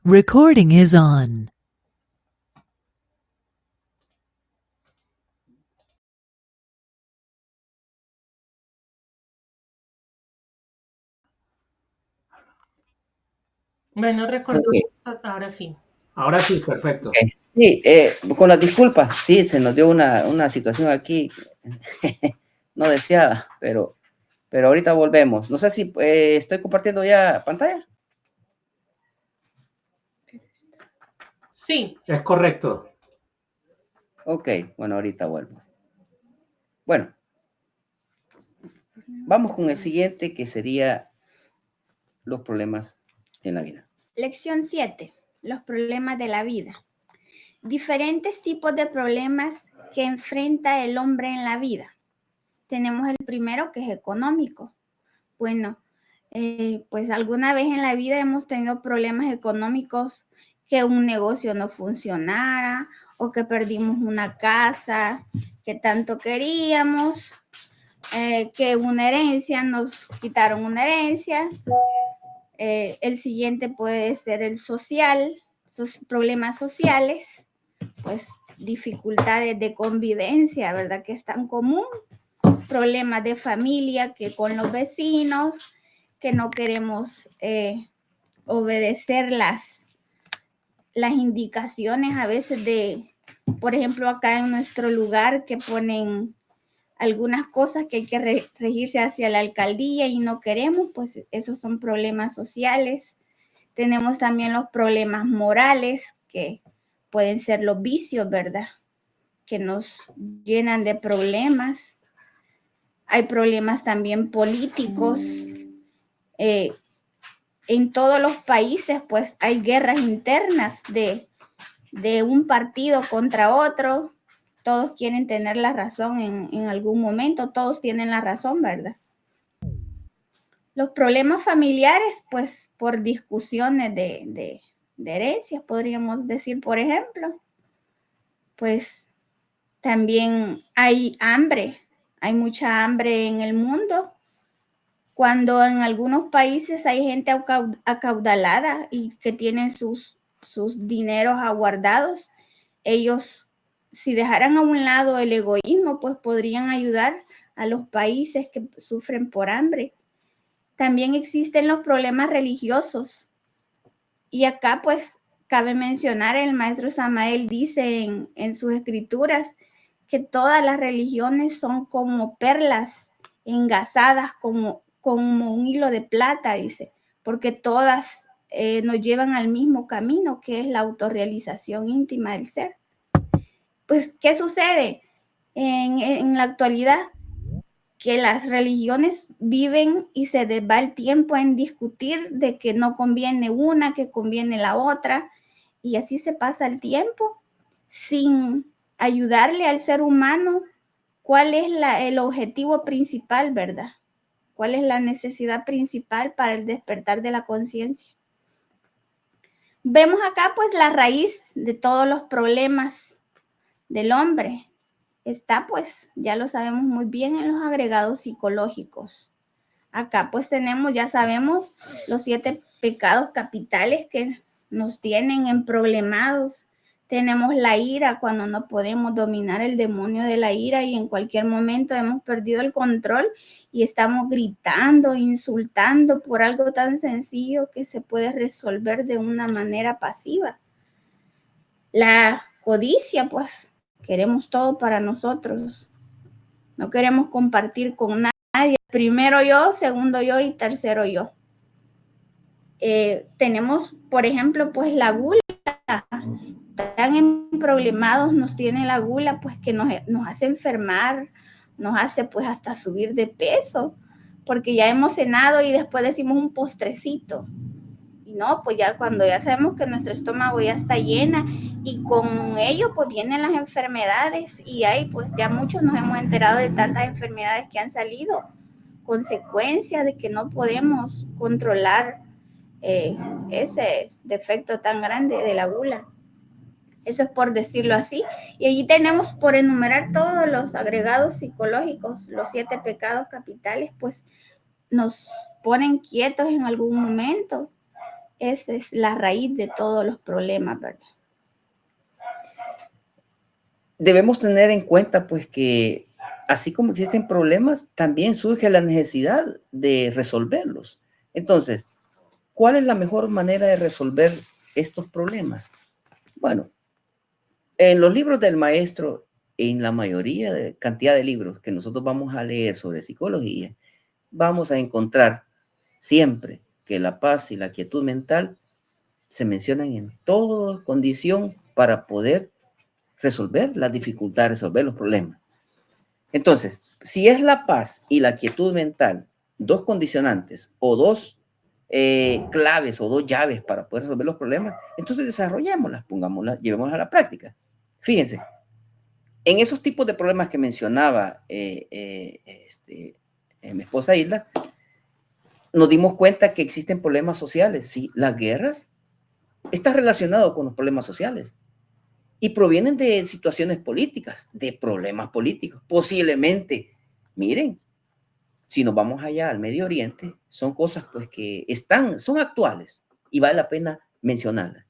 Recording is on. Bueno, recuerdo, ahora sí. Ahora sí, perfecto. Okay. Sí, con las disculpas, sí, se nos dio una situación aquí no deseada, pero ahorita volvemos. No sé si estoy compartiendo ya pantalla. Sí, es correcto. Ok, bueno, ahorita vuelvo. Bueno, vamos con el siguiente, que sería los problemas en la vida. Lección 7. Los problemas de la vida. Diferentes tipos de problemas que enfrenta el hombre en la vida. Tenemos el primero, que es económico. Bueno, pues alguna vez en la vida hemos tenido problemas económicos, que un negocio no funcionara o que perdimos una casa que tanto queríamos, que una herencia, nos quitaron una herencia. El siguiente puede ser el social, problemas sociales, pues dificultades de convivencia, ¿verdad? Que es tan común. Problemas de familia, que con los vecinos, que no queremos obedecer las indicaciones a veces de, por ejemplo, acá en nuestro lugar, que ponen algunas cosas que hay que regirse hacia la alcaldía y no queremos, pues esos son problemas sociales. Tenemos también los problemas morales, que pueden ser los vicios, ¿verdad? Que nos llenan de problemas. Hay problemas también políticos. En todos los países, pues hay guerras internas de un partido contra otro. Todos quieren tener la razón en algún momento, todos tienen la razón, ¿verdad? Los problemas familiares, pues por discusiones de herencias, podríamos decir, por ejemplo. Pues también hay hambre, hay mucha hambre en el mundo. Cuando en algunos países hay gente acaudalada y que tienen sus dineros aguardados, ellos, si dejaran a un lado el egoísmo, pues podrían ayudar a los países que sufren por hambre. También existen los problemas religiosos. Y acá, pues, cabe mencionar, el maestro Samael dice en sus escrituras que todas las religiones son como perlas engasadas, como un hilo de plata, dice, porque todas nos llevan al mismo camino, que es la autorrealización íntima del ser. Pues, ¿qué sucede en la actualidad? Que las religiones viven y se va el tiempo en discutir de que no conviene una, que conviene la otra, y así se pasa el tiempo sin ayudarle al ser humano. ¿Cuál es el objetivo principal, verdad? ¿Cuál es la necesidad principal para el despertar de la conciencia? Vemos acá pues la raíz de todos los problemas del hombre. Está, pues, ya lo sabemos muy bien, en los agregados psicológicos. Acá pues tenemos, ya sabemos, los 7 pecados capitales que nos tienen emproblemados. Tenemos la ira, cuando no podemos dominar el demonio de la ira y en cualquier momento hemos perdido el control y estamos gritando, insultando por algo tan sencillo que se puede resolver de una manera pasiva. La codicia, pues, queremos todo para nosotros. No queremos compartir con nadie. Primero yo, segundo yo y tercero yo. Tenemos, por ejemplo, pues la gula. Tan emproblemados nos tiene la gula, pues que nos hace enfermar, nos hace pues hasta subir de peso, porque ya hemos cenado y después decimos un postrecito. Y no, pues ya cuando ya sabemos que nuestro estómago ya está llena y con ello pues vienen las enfermedades y ahí pues ya muchos nos hemos enterado de tantas enfermedades que han salido, consecuencia de que no podemos controlar ese defecto tan grande de la gula. Eso es por decirlo así. Y allí tenemos por enumerar todos los agregados psicológicos, los 7 pecados capitales, pues nos ponen quietos en algún momento. esa es la raíz de todos los problemas, ¿verdad? Debemos tener en cuenta, pues, que así como existen problemas, también surge la necesidad de resolverlos. Entonces, ¿cuál es la mejor manera de resolver estos problemas? Bueno, en los libros del maestro, en la mayoría de cantidad de libros que nosotros vamos a leer sobre psicología, vamos a encontrar siempre que la paz y la quietud mental se mencionan en toda condición para poder resolver las dificultades, resolver los problemas. Entonces, si es la paz y la quietud mental, dos condicionantes o dos claves o dos llaves para poder resolver los problemas, entonces desarrollémoslas, pongámoslas, llevémoslas a la práctica. Fíjense, en esos tipos de problemas que mencionaba mi esposa Hilda, nos dimos cuenta que existen problemas sociales. Sí, las guerras están relacionadas con los problemas sociales y provienen de situaciones políticas, de problemas políticos. Posiblemente, miren, si nos vamos allá al Medio Oriente, son cosas pues que son actuales y vale la pena mencionarlas.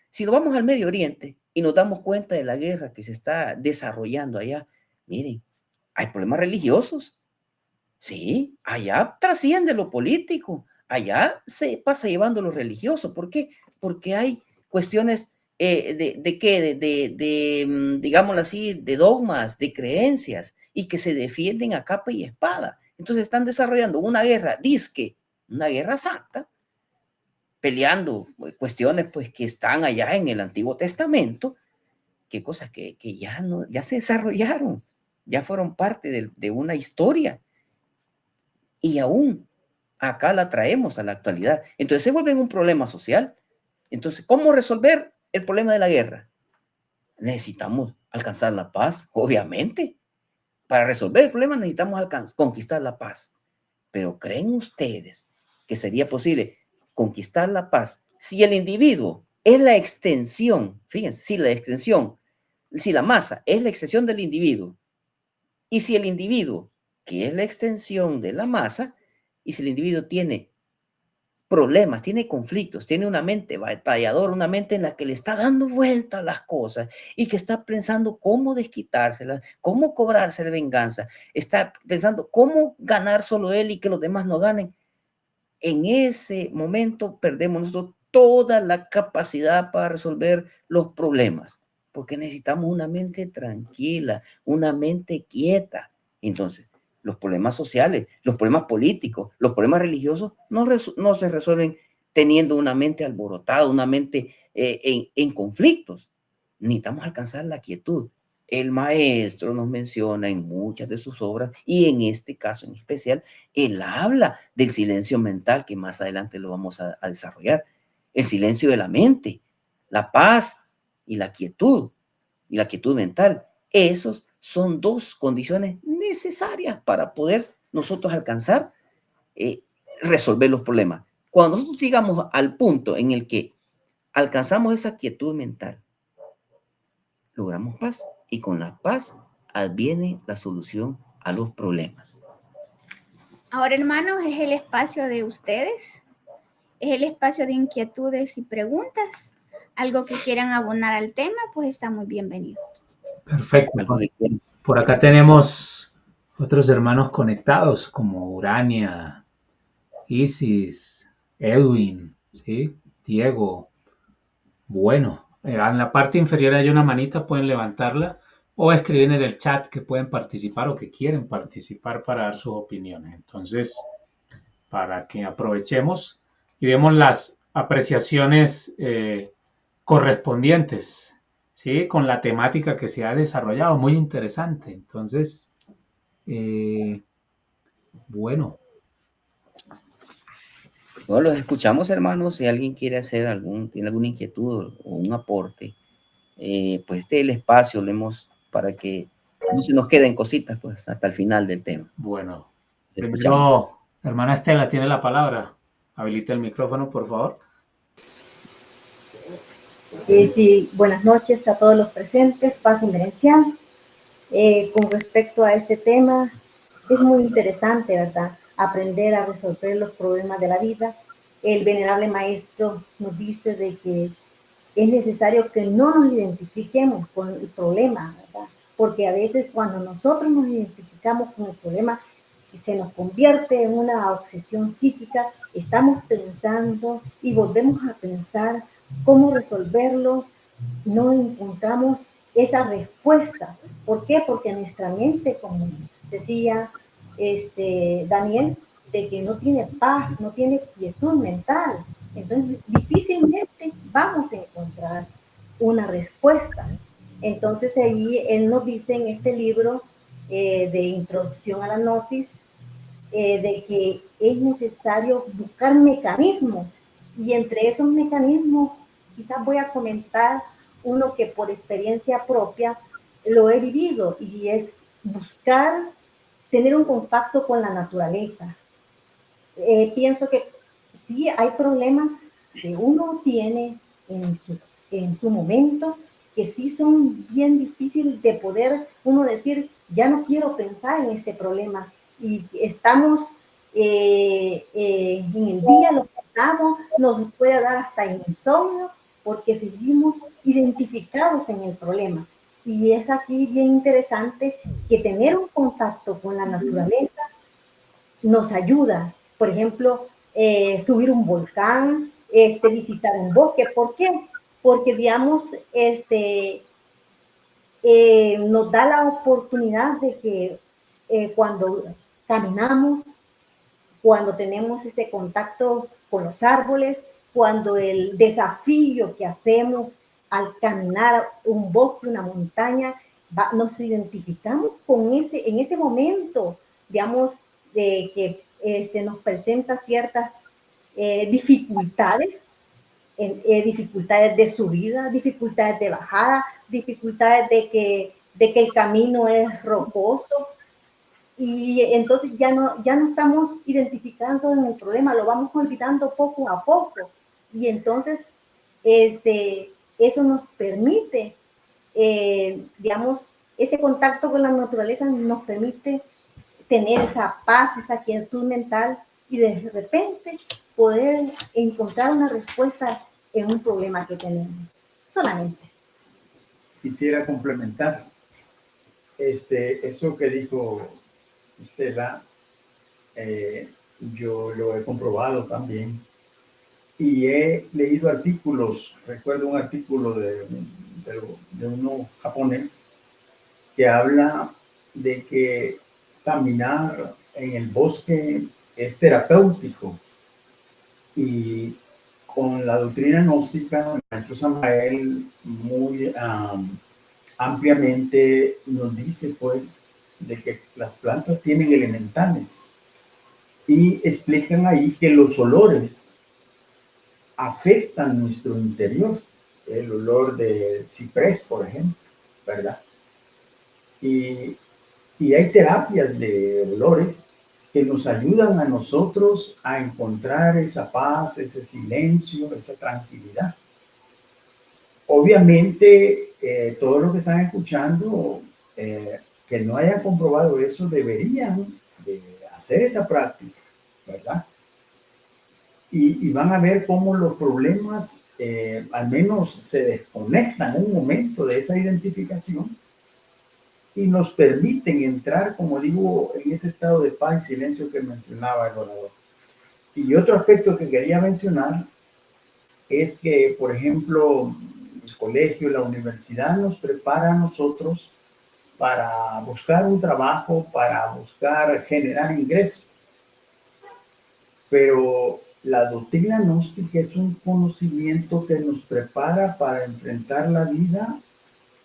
Si nos vamos al Medio Oriente y nos damos cuenta de la guerra que se está desarrollando allá, miren, hay problemas religiosos. Sí, allá trasciende lo político, allá se pasa llevando lo religioso. ¿Por qué? Porque hay cuestiones digámoslo así, de dogmas, de creencias, y que se defienden a capa y espada. Entonces están desarrollando una guerra, una guerra santa, peleando cuestiones pues que están allá en el Antiguo Testamento, que cosas que ya se desarrollaron, ya fueron parte de una historia. Y aún acá la traemos a la actualidad. Entonces se vuelve un problema social. Entonces, ¿cómo resolver el problema de la guerra? Necesitamos alcanzar la paz, obviamente. Para resolver el problema necesitamos conquistar la paz. Pero ¿creen ustedes que sería posible conquistar la paz si el individuo es la extensión? Fíjense, si la masa es la extensión del individuo, y si el individuo, que es la extensión de la masa, y si el individuo tiene problemas, tiene conflictos, tiene una mente batalladora, una mente en la que le está dando vuelta a las cosas y que está pensando cómo desquitárselas, cómo cobrarse de venganza, está pensando cómo ganar solo él y que los demás no ganen, en ese momento perdemos nosotros toda la capacidad para resolver los problemas, porque necesitamos una mente tranquila, una mente quieta. Entonces, los problemas sociales, los problemas políticos, los problemas religiosos no se resuelven teniendo una mente alborotada, una mente en conflictos. Necesitamos alcanzar la quietud. El maestro nos menciona en muchas de sus obras, y en este caso en especial, él habla del silencio mental, que más adelante lo vamos a desarrollar. El silencio de la mente, la paz y la quietud mental. Esos son dos condiciones necesarias para poder nosotros alcanzar, resolver los problemas. Cuando nosotros llegamos al punto en el que alcanzamos esa quietud mental, logramos paz, y con la paz adviene la solución a los problemas. Ahora, hermanos, es el espacio de ustedes, es el espacio de inquietudes y preguntas. Algo que quieran abonar al tema, pues está muy bienvenido. Perfecto. Por acá tenemos otros hermanos conectados como Urania, Isis, Edwin, ¿sí? Diego. Bueno, en la parte inferior hay una manita, pueden levantarla o escribir en el chat que pueden participar o que quieren participar para dar sus opiniones. Entonces, para que aprovechemos y demos las apreciaciones correspondientes, ¿sí? Con la temática que se ha desarrollado, muy interesante. Entonces, bueno. Bueno, los escuchamos, hermanos. Si alguien quiere tiene alguna inquietud o un aporte, pues el espacio para que no se nos queden cositas, pues, hasta el final del tema. Bueno, primero, hermana Estela, tiene la palabra. Habilita el micrófono, por favor. Sí, buenas noches a todos los presentes, paz inmerencial. Con respecto a este tema, es muy interesante, ¿verdad? Aprender a resolver los problemas de la vida, el venerable maestro nos dice de que es necesario que no nos identifiquemos con el problema, ¿verdad? Porque a veces cuando nosotros nos identificamos con el problema, se nos convierte en una obsesión psíquica, estamos pensando y volvemos a pensar cómo resolverlo, no encontramos esa respuesta. ¿Por qué? Porque nuestra mente, como decía Daniel, de que no tiene paz, no tiene quietud mental. Entonces, difícilmente vamos a encontrar una respuesta. Entonces, ahí él nos dice en este libro de Introducción a la Gnosis, de que es necesario buscar mecanismos, y entre esos mecanismos quizás voy a comentar uno que por experiencia propia lo he vivido, y es buscar tener un contacto con la naturaleza. Pienso que sí hay problemas que uno tiene en su momento, que sí son bien difíciles de poder uno decir, ya no quiero pensar en este problema, y estamos en el día, lo pensamos, nos puede dar hasta insomnio, porque seguimos identificados en el problema. Y es aquí bien interesante que tener un contacto con la naturaleza nos ayuda. Por ejemplo, subir un volcán, visitar un bosque. ¿Por qué? Porque, digamos, nos da la oportunidad de que cuando caminamos, cuando tenemos ese contacto con los árboles, cuando el desafío que hacemos al caminar un bosque, una montaña, nos identificamos con en ese momento, digamos, de que nos presenta ciertas dificultades, dificultades de subida, dificultades de bajada, dificultades de que el camino es rocoso, y entonces ya no estamos identificando en el problema, lo vamos olvidando poco a poco, y entonces eso nos permite, digamos, ese contacto con la naturaleza nos permite tener esa paz, esa quietud mental, y de repente poder encontrar una respuesta en un problema que tenemos. Solamente. Quisiera complementar eso que dijo Estela, yo lo he comprobado también y he leído artículos. Recuerdo un artículo de uno japonés que habla de que caminar en el bosque es terapéutico, y con la doctrina gnóstica, el maestro Samael muy ampliamente nos dice pues de que las plantas tienen elementales, y explican ahí que los olores afectan nuestro interior. El olor de ciprés, por ejemplo, ¿verdad? Y hay terapias de olores que nos ayudan a nosotros a encontrar esa paz, ese silencio, esa tranquilidad. Obviamente, todos los que están escuchando, que no hayan comprobado eso, deberían de hacer esa práctica, ¿verdad? Y van a ver cómo los problemas al menos se desconectan un momento de esa identificación y nos permiten entrar, como digo, en ese estado de paz y silencio que mencionaba el orador. Y otro aspecto que quería mencionar es que, por ejemplo, el colegio, la universidad nos prepara a nosotros para buscar un trabajo, para buscar generar ingresos. Pero la doctrina gnóstica es un conocimiento que nos prepara para enfrentar la vida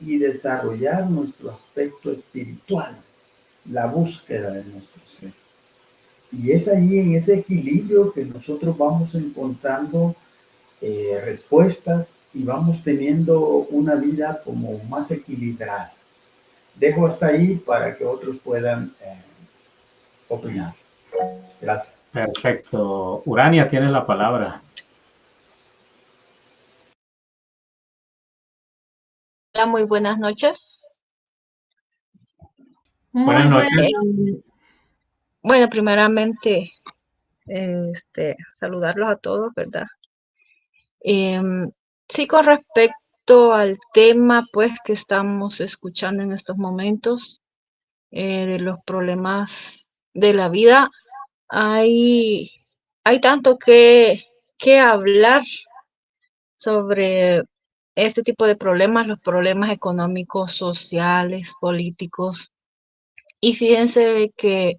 y desarrollar nuestro aspecto espiritual, la búsqueda de nuestro ser. Y es ahí en ese equilibrio que nosotros vamos encontrando respuestas y vamos teniendo una vida como más equilibrada. Dejo hasta ahí para que otros puedan opinar. Gracias. Perfecto. Urania tiene la palabra. Hola, muy buenas noches. Buenas noches. Bueno, primeramente, saludarlos a todos, ¿verdad? Sí, con respecto al tema, pues, que estamos escuchando en estos momentos, de los problemas de la vida, hay, hay tanto que hablar sobre este tipo de problemas, los problemas económicos, sociales, políticos. Y fíjense de que,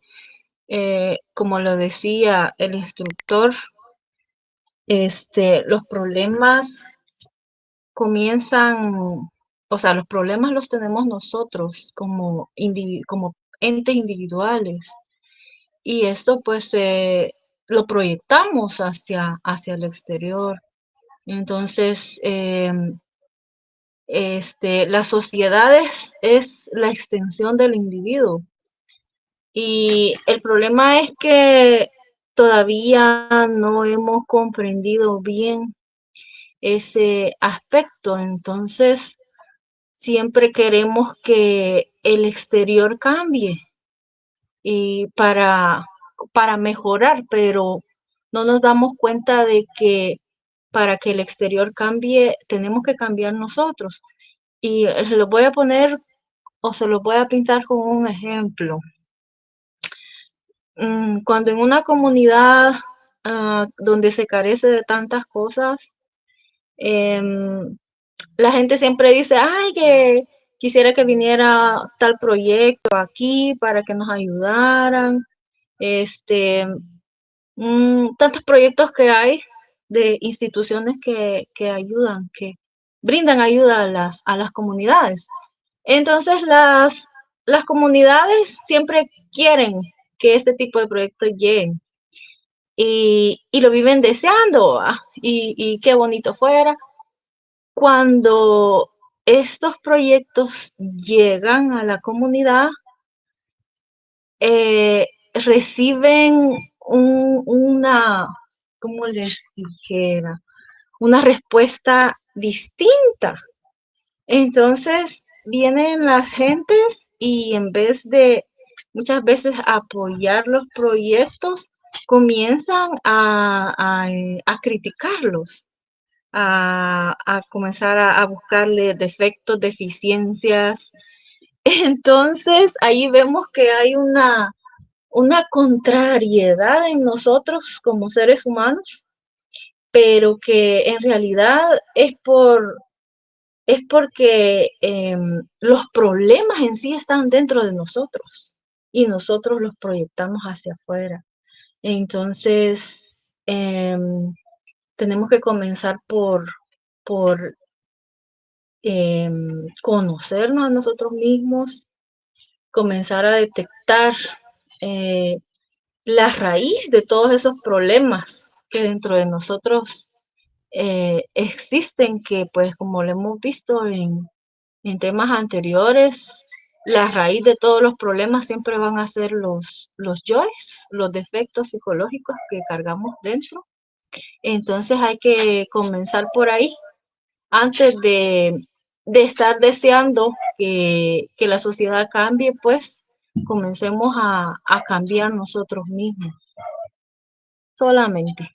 como lo decía el instructor, los problemas comienzan, o sea, los problemas los tenemos nosotros como entes individuales. Y esto pues lo proyectamos hacia el exterior. Entonces, la sociedad es la extensión del individuo. Y el problema es que todavía no hemos comprendido bien ese aspecto. Entonces, siempre queremos que el exterior cambie y para mejorar, pero no nos damos cuenta de que para que el exterior cambie, tenemos que cambiar nosotros. Y lo voy a poner o se lo voy a pintar con un ejemplo. Cuando en una comunidad donde se carece de tantas cosas, em, la gente siempre dice, ay, que quisiera que viniera tal proyecto aquí para que nos ayudaran. Este, Tantos proyectos que hay de instituciones que ayudan, que brindan ayuda a las comunidades. Entonces, las comunidades siempre quieren que este tipo de proyectos lleguen y lo viven deseando, y qué bonito fuera cuando estos proyectos llegan a la comunidad, reciben ¿cómo les dijera? Una respuesta distinta. Entonces vienen las gentes y en vez de muchas veces apoyar los proyectos, comienzan a criticarlos, a comenzar a buscarle defectos, deficiencias. Entonces ahí vemos que hay una contrariedad en nosotros como seres humanos, pero que en realidad es porque los problemas en sí están dentro de nosotros y nosotros los proyectamos hacia afuera. Entonces, tenemos que comenzar por conocernos a nosotros mismos, comenzar a detectar eh, la raíz de todos esos problemas que dentro de nosotros existen, que pues como lo hemos visto en temas anteriores, la raíz de todos los problemas siempre van a ser los yoes, los defectos psicológicos que cargamos dentro. Entonces hay que comenzar por ahí antes de estar deseando que la sociedad cambie, pues comencemos a cambiar nosotros mismos solamente.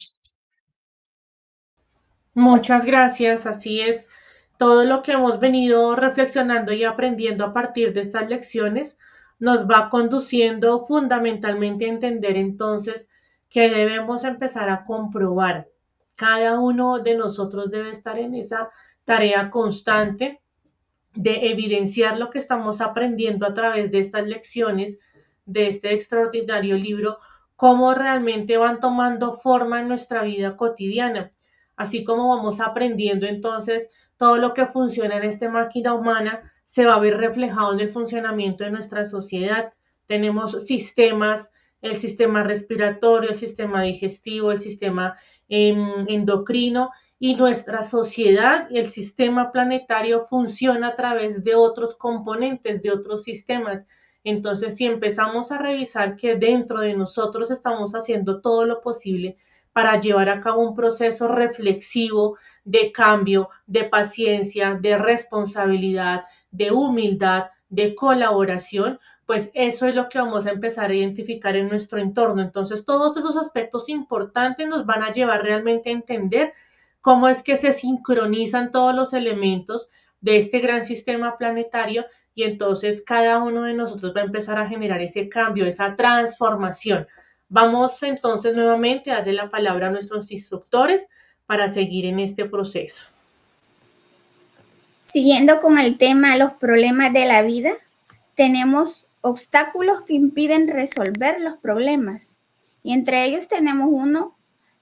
Muchas gracias, así es. Todo lo que hemos venido reflexionando y aprendiendo a partir de estas lecciones nos va conduciendo fundamentalmente a entender entonces que debemos empezar a comprobar. Cada uno de nosotros debe estar en esa tarea constante de evidenciar lo que estamos aprendiendo a través de estas lecciones, de este extraordinario libro, cómo realmente van tomando forma en nuestra vida cotidiana. Así como vamos aprendiendo entonces todo lo que funciona en esta máquina humana, se va a ver reflejado en el funcionamiento de nuestra sociedad. Tenemos sistemas, el sistema respiratorio, el sistema digestivo, el sistema endocrino, y nuestra sociedad y el sistema planetario funciona a través de otros componentes, de otros sistemas. Entonces, si empezamos a revisar que dentro de nosotros estamos haciendo todo lo posible para llevar a cabo un proceso reflexivo de cambio, de paciencia, de responsabilidad, de humildad, de colaboración, pues eso es lo que vamos a empezar a identificar en nuestro entorno. Entonces, todos esos aspectos importantes nos van a llevar realmente a entender cómo es que se sincronizan todos los elementos de este gran sistema planetario, y entonces cada uno de nosotros va a empezar a generar ese cambio, esa transformación. Vamos entonces nuevamente a darle la palabra a nuestros instructores para seguir en este proceso. Siguiendo con el tema los problemas de la vida, tenemos obstáculos que impiden resolver los problemas. Y entre ellos tenemos uno,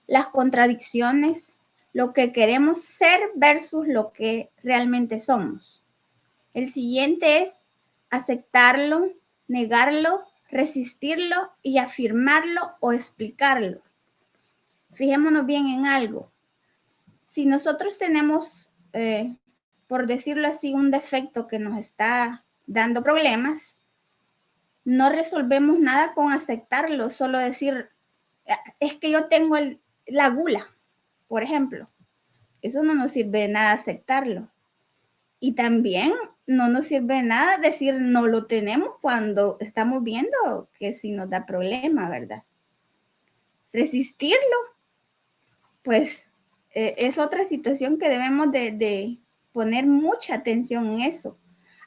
las contradicciones, lo que queremos ser versus lo que realmente somos. El siguiente es aceptarlo, negarlo, resistirlo y afirmarlo o explicarlo. Fijémonos bien en algo. Si nosotros tenemos, por decirlo así, un defecto que nos está dando problemas, no resolvemos nada con aceptarlo, solo decir, es que yo tengo la gula, por ejemplo. Eso no nos sirve de nada aceptarlo. Y también no nos sirve de nada decir no lo tenemos cuando estamos viendo que sí nos da problema, ¿verdad? Resistirlo, pues es otra situación que debemos de poner mucha atención en eso.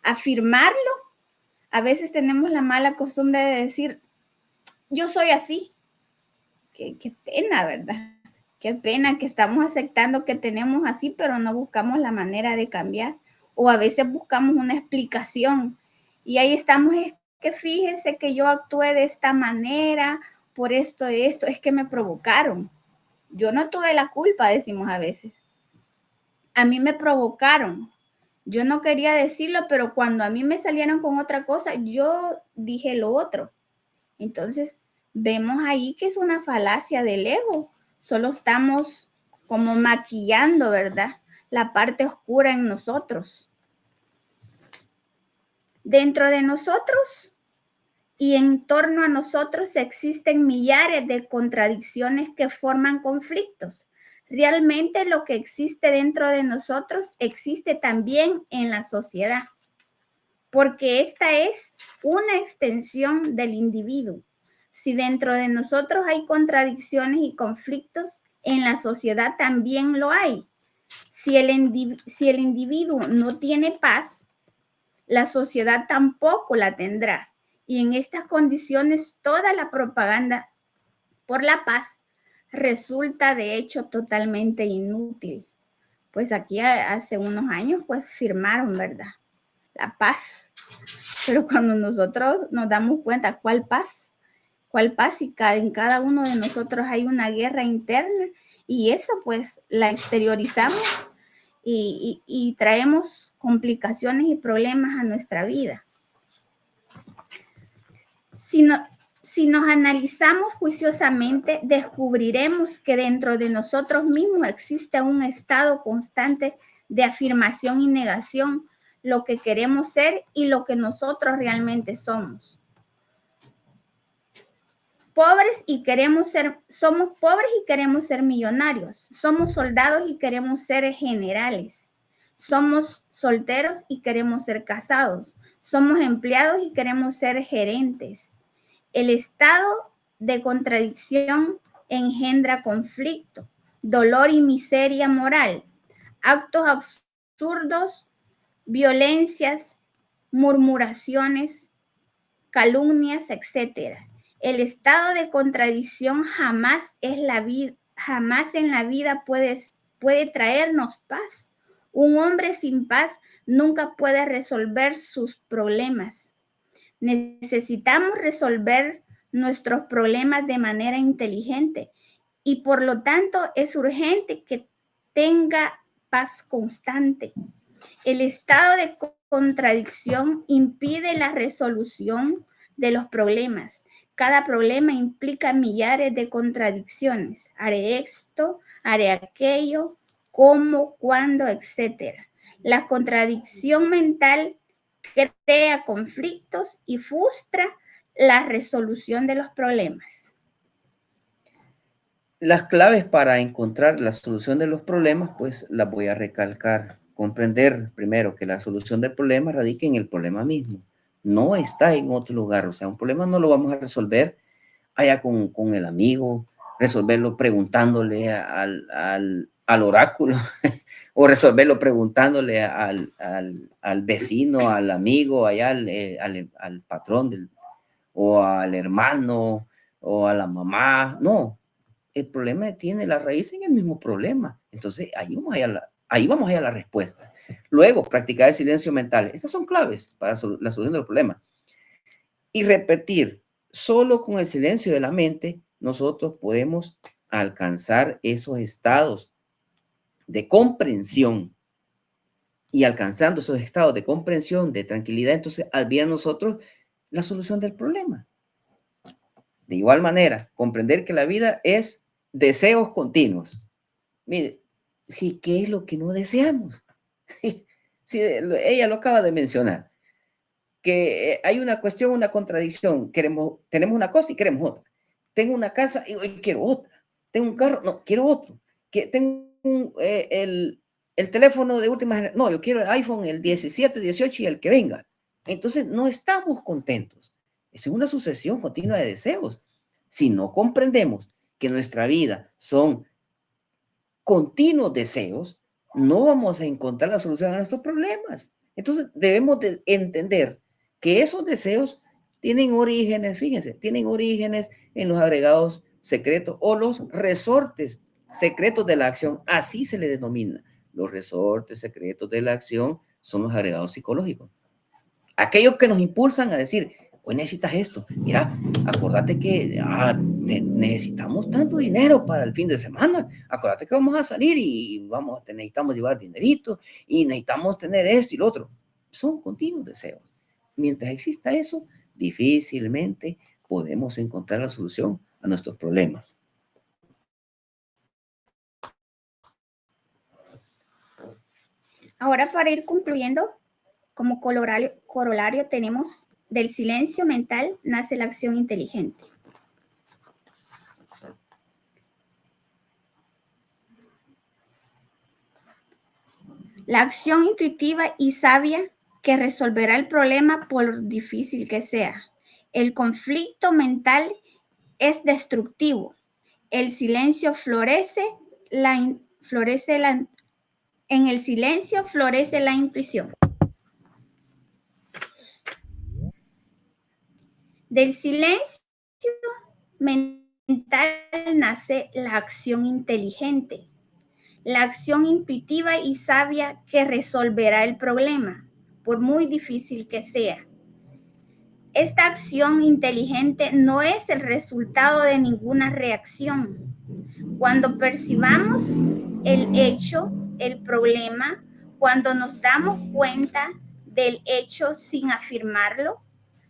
Afirmarlo, a veces tenemos la mala costumbre de decir, yo soy así. Qué pena, ¿verdad? Qué pena que estamos aceptando que tenemos así, pero no buscamos la manera de cambiar. O a veces buscamos una explicación y ahí estamos, es que fíjese que yo actué de esta manera, por esto, es que me provocaron. Yo no tuve la culpa, decimos a veces. A mí me provocaron. Yo no quería decirlo, pero cuando a mí me salieron con otra cosa, yo dije lo otro. Entonces, vemos ahí que es una falacia del ego. Solo estamos como maquillando, ¿verdad?, la parte oscura en nosotros. Dentro de nosotros y en torno a nosotros existen millares de contradicciones que forman conflictos. Realmente lo que existe dentro de nosotros existe también en la sociedad, porque esta es una extensión del individuo. Si dentro de nosotros hay contradicciones y conflictos, en la sociedad también lo hay. Si el individuo no tiene paz, la sociedad tampoco la tendrá. Y en estas condiciones, toda la propaganda por la paz resulta de hecho totalmente inútil. Pues aquí hace unos años, pues firmaron, ¿verdad?, la paz. Pero cuando nosotros nos damos cuenta, ¿cuál paz? ¿Cuál paz? Y en cada uno de nosotros hay una guerra interna, y eso pues la exteriorizamos y traemos complicaciones y problemas a nuestra vida. Si nos analizamos juiciosamente, descubriremos que dentro de nosotros mismos existe un estado constante de afirmación y negación, lo que queremos ser y lo que nosotros realmente somos. Somos pobres y queremos ser millonarios. Somos soldados y queremos ser generales. Somos solteros y queremos ser casados. Somos empleados y queremos ser gerentes. El estado de contradicción engendra conflicto, dolor y miseria moral, actos absurdos, violencias, murmuraciones, calumnias, etc. El estado de contradicción jamás en la vida puede traernos paz. Un hombre sin paz nunca puede resolver sus problemas. Necesitamos resolver nuestros problemas de manera inteligente y por lo tanto es urgente que tenga paz constante. El estado de contradicción impide la resolución de los problemas. Cada problema implica millares de contradicciones. Haré esto, haré aquello, cómo, cuándo, etc. La contradicción mental crea conflictos y frustra la resolución de los problemas. Las claves para encontrar la solución de los problemas, pues las voy a recalcar. Comprender primero que la solución del problema radica en el problema mismo. no está en otro lugar. O sea, un problema no lo vamos a resolver allá con el amigo, resolverlo preguntándole al oráculo o resolverlo preguntándole al vecino, al amigo, allá al patrón o al hermano o a la mamá. No, el problema tiene la raíz en el mismo problema. Entonces, ahí vamos a la respuesta. Luego, practicar el silencio mental. Estas son claves para la solución del problema. Y repetir, solo con el silencio de la mente, nosotros podemos alcanzar esos estados de comprensión. Y alcanzando esos estados de comprensión, de tranquilidad, entonces viene a nosotros la solución del problema. De igual manera, comprender que la vida es deseos continuos. Mire, sí, ¿qué es lo que no deseamos? Sí, ella lo acaba de mencionar, que hay una cuestión, una contradicción. Tenemos una cosa y queremos otra. Tengo una casa y quiero otra. Tengo un carro, no, quiero otro. Tengo el teléfono de última generación, no, yo quiero el iPhone, el 17, 18 y el que venga. Entonces, no estamos contentos. Es una sucesión continua de deseos. Si no comprendemos que nuestra vida son continuos deseos, no vamos a encontrar la solución a nuestros problemas. Entonces, debemos de entender que esos deseos tienen orígenes, fíjense, tienen orígenes en los agregados secretos o los resortes secretos de la acción, así se le denomina. Los resortes secretos de la acción son los agregados psicológicos. Aquellos que nos impulsan a decir, hoy necesitas esto. Mira, acordate que necesitamos tanto dinero para el fin de semana. Acordate que vamos a salir y necesitamos llevar dinerito y necesitamos tener esto y lo otro. Son continuos deseos. Mientras exista eso, difícilmente podemos encontrar la solución a nuestros problemas. Ahora, para ir concluyendo, como corolario tenemos: del silencio mental nace la acción inteligente. La acción intuitiva y sabia que resolverá el problema por difícil que sea. El conflicto mental es destructivo. El silencio en el silencio florece la intuición. Del silencio mental nace la acción inteligente, la acción intuitiva y sabia que resolverá el problema, por muy difícil que sea. Esta acción inteligente no es el resultado de ninguna reacción. Cuando percibamos el hecho, el problema, cuando nos damos cuenta del hecho sin afirmarlo,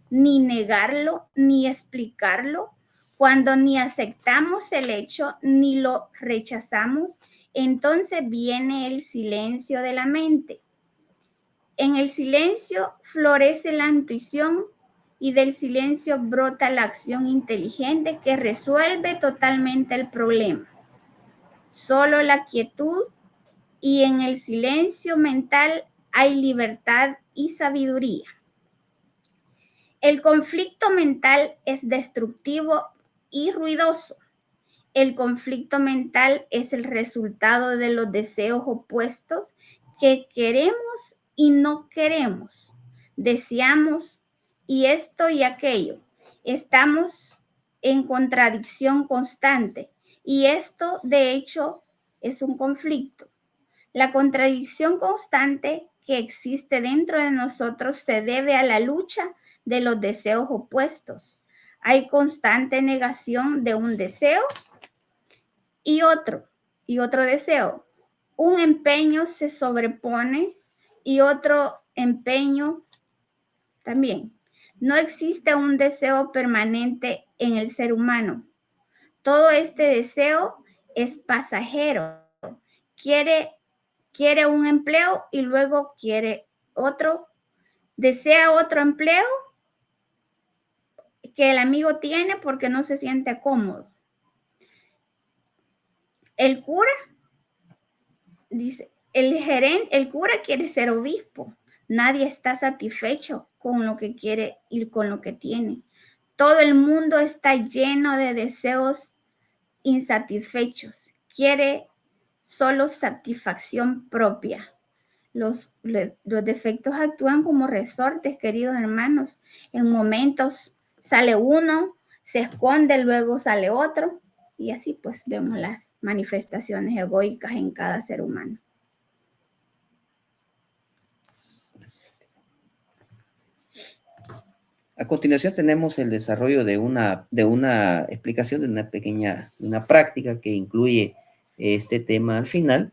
ni negarlo, ni explicarlo, cuando ni aceptamos el hecho, ni lo rechazamos, entonces viene el silencio de la mente. En el silencio florece la intuición y del silencio brota la acción inteligente que resuelve totalmente el problema. Solo la quietud y en el silencio mental hay libertad y sabiduría. El conflicto mental es destructivo y ruidoso. El conflicto mental es el resultado de los deseos opuestos que queremos y no queremos. Deseamos y esto y aquello. Estamos en contradicción constante y esto, de hecho, es un conflicto. La contradicción constante que existe dentro de nosotros se debe a la lucha de los deseos opuestos. Hay constante negación de un deseo y otro deseo. Un empeño se sobrepone y otro empeño también. No existe un deseo permanente en el ser humano. Todo este deseo es pasajero. Quiere un empleo y luego quiere otro. Desea otro empleo que el amigo tiene porque no se siente cómodo. El cura dice, el cura quiere ser obispo. Nadie está satisfecho con lo que quiere y con lo que tiene. Todo el mundo está lleno de deseos insatisfechos. Quiere solo satisfacción propia. Los defectos actúan como resortes, queridos hermanos. En momentos sale uno, se esconde, luego sale otro. Y así pues vemos las manifestaciones egoicas en cada ser humano. A continuación tenemos el desarrollo de una explicación, de una práctica que incluye este tema al final.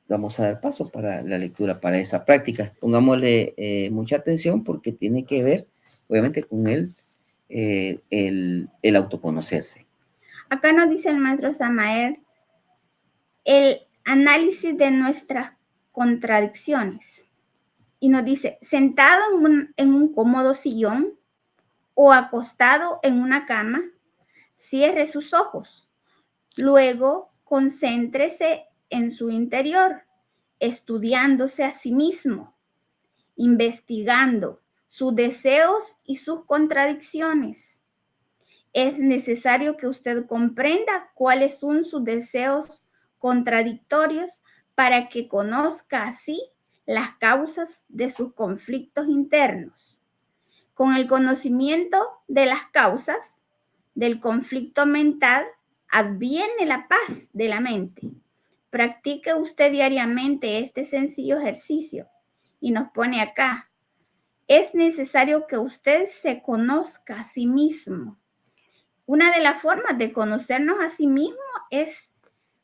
Vamos a dar paso para la lectura para esa práctica. Pongámosle mucha atención porque tiene que ver, obviamente, con el autoconocerse. Acá nos dice el maestro Samael el análisis de nuestras contradicciones. Y nos dice, sentado en un cómodo sillón o acostado en una cama, cierre sus ojos. Luego, concéntrese en su interior, estudiándose a sí mismo, investigando sus deseos y sus contradicciones. Es necesario que usted comprenda cuáles son sus deseos contradictorios para que conozca así las causas de sus conflictos internos. Con el conocimiento de las causas del conflicto mental, adviene la paz de la mente. Practique usted diariamente este sencillo ejercicio y nos pone acá. Es necesario que usted se conozca a sí mismo. Una de las formas de conocernos a sí mismo es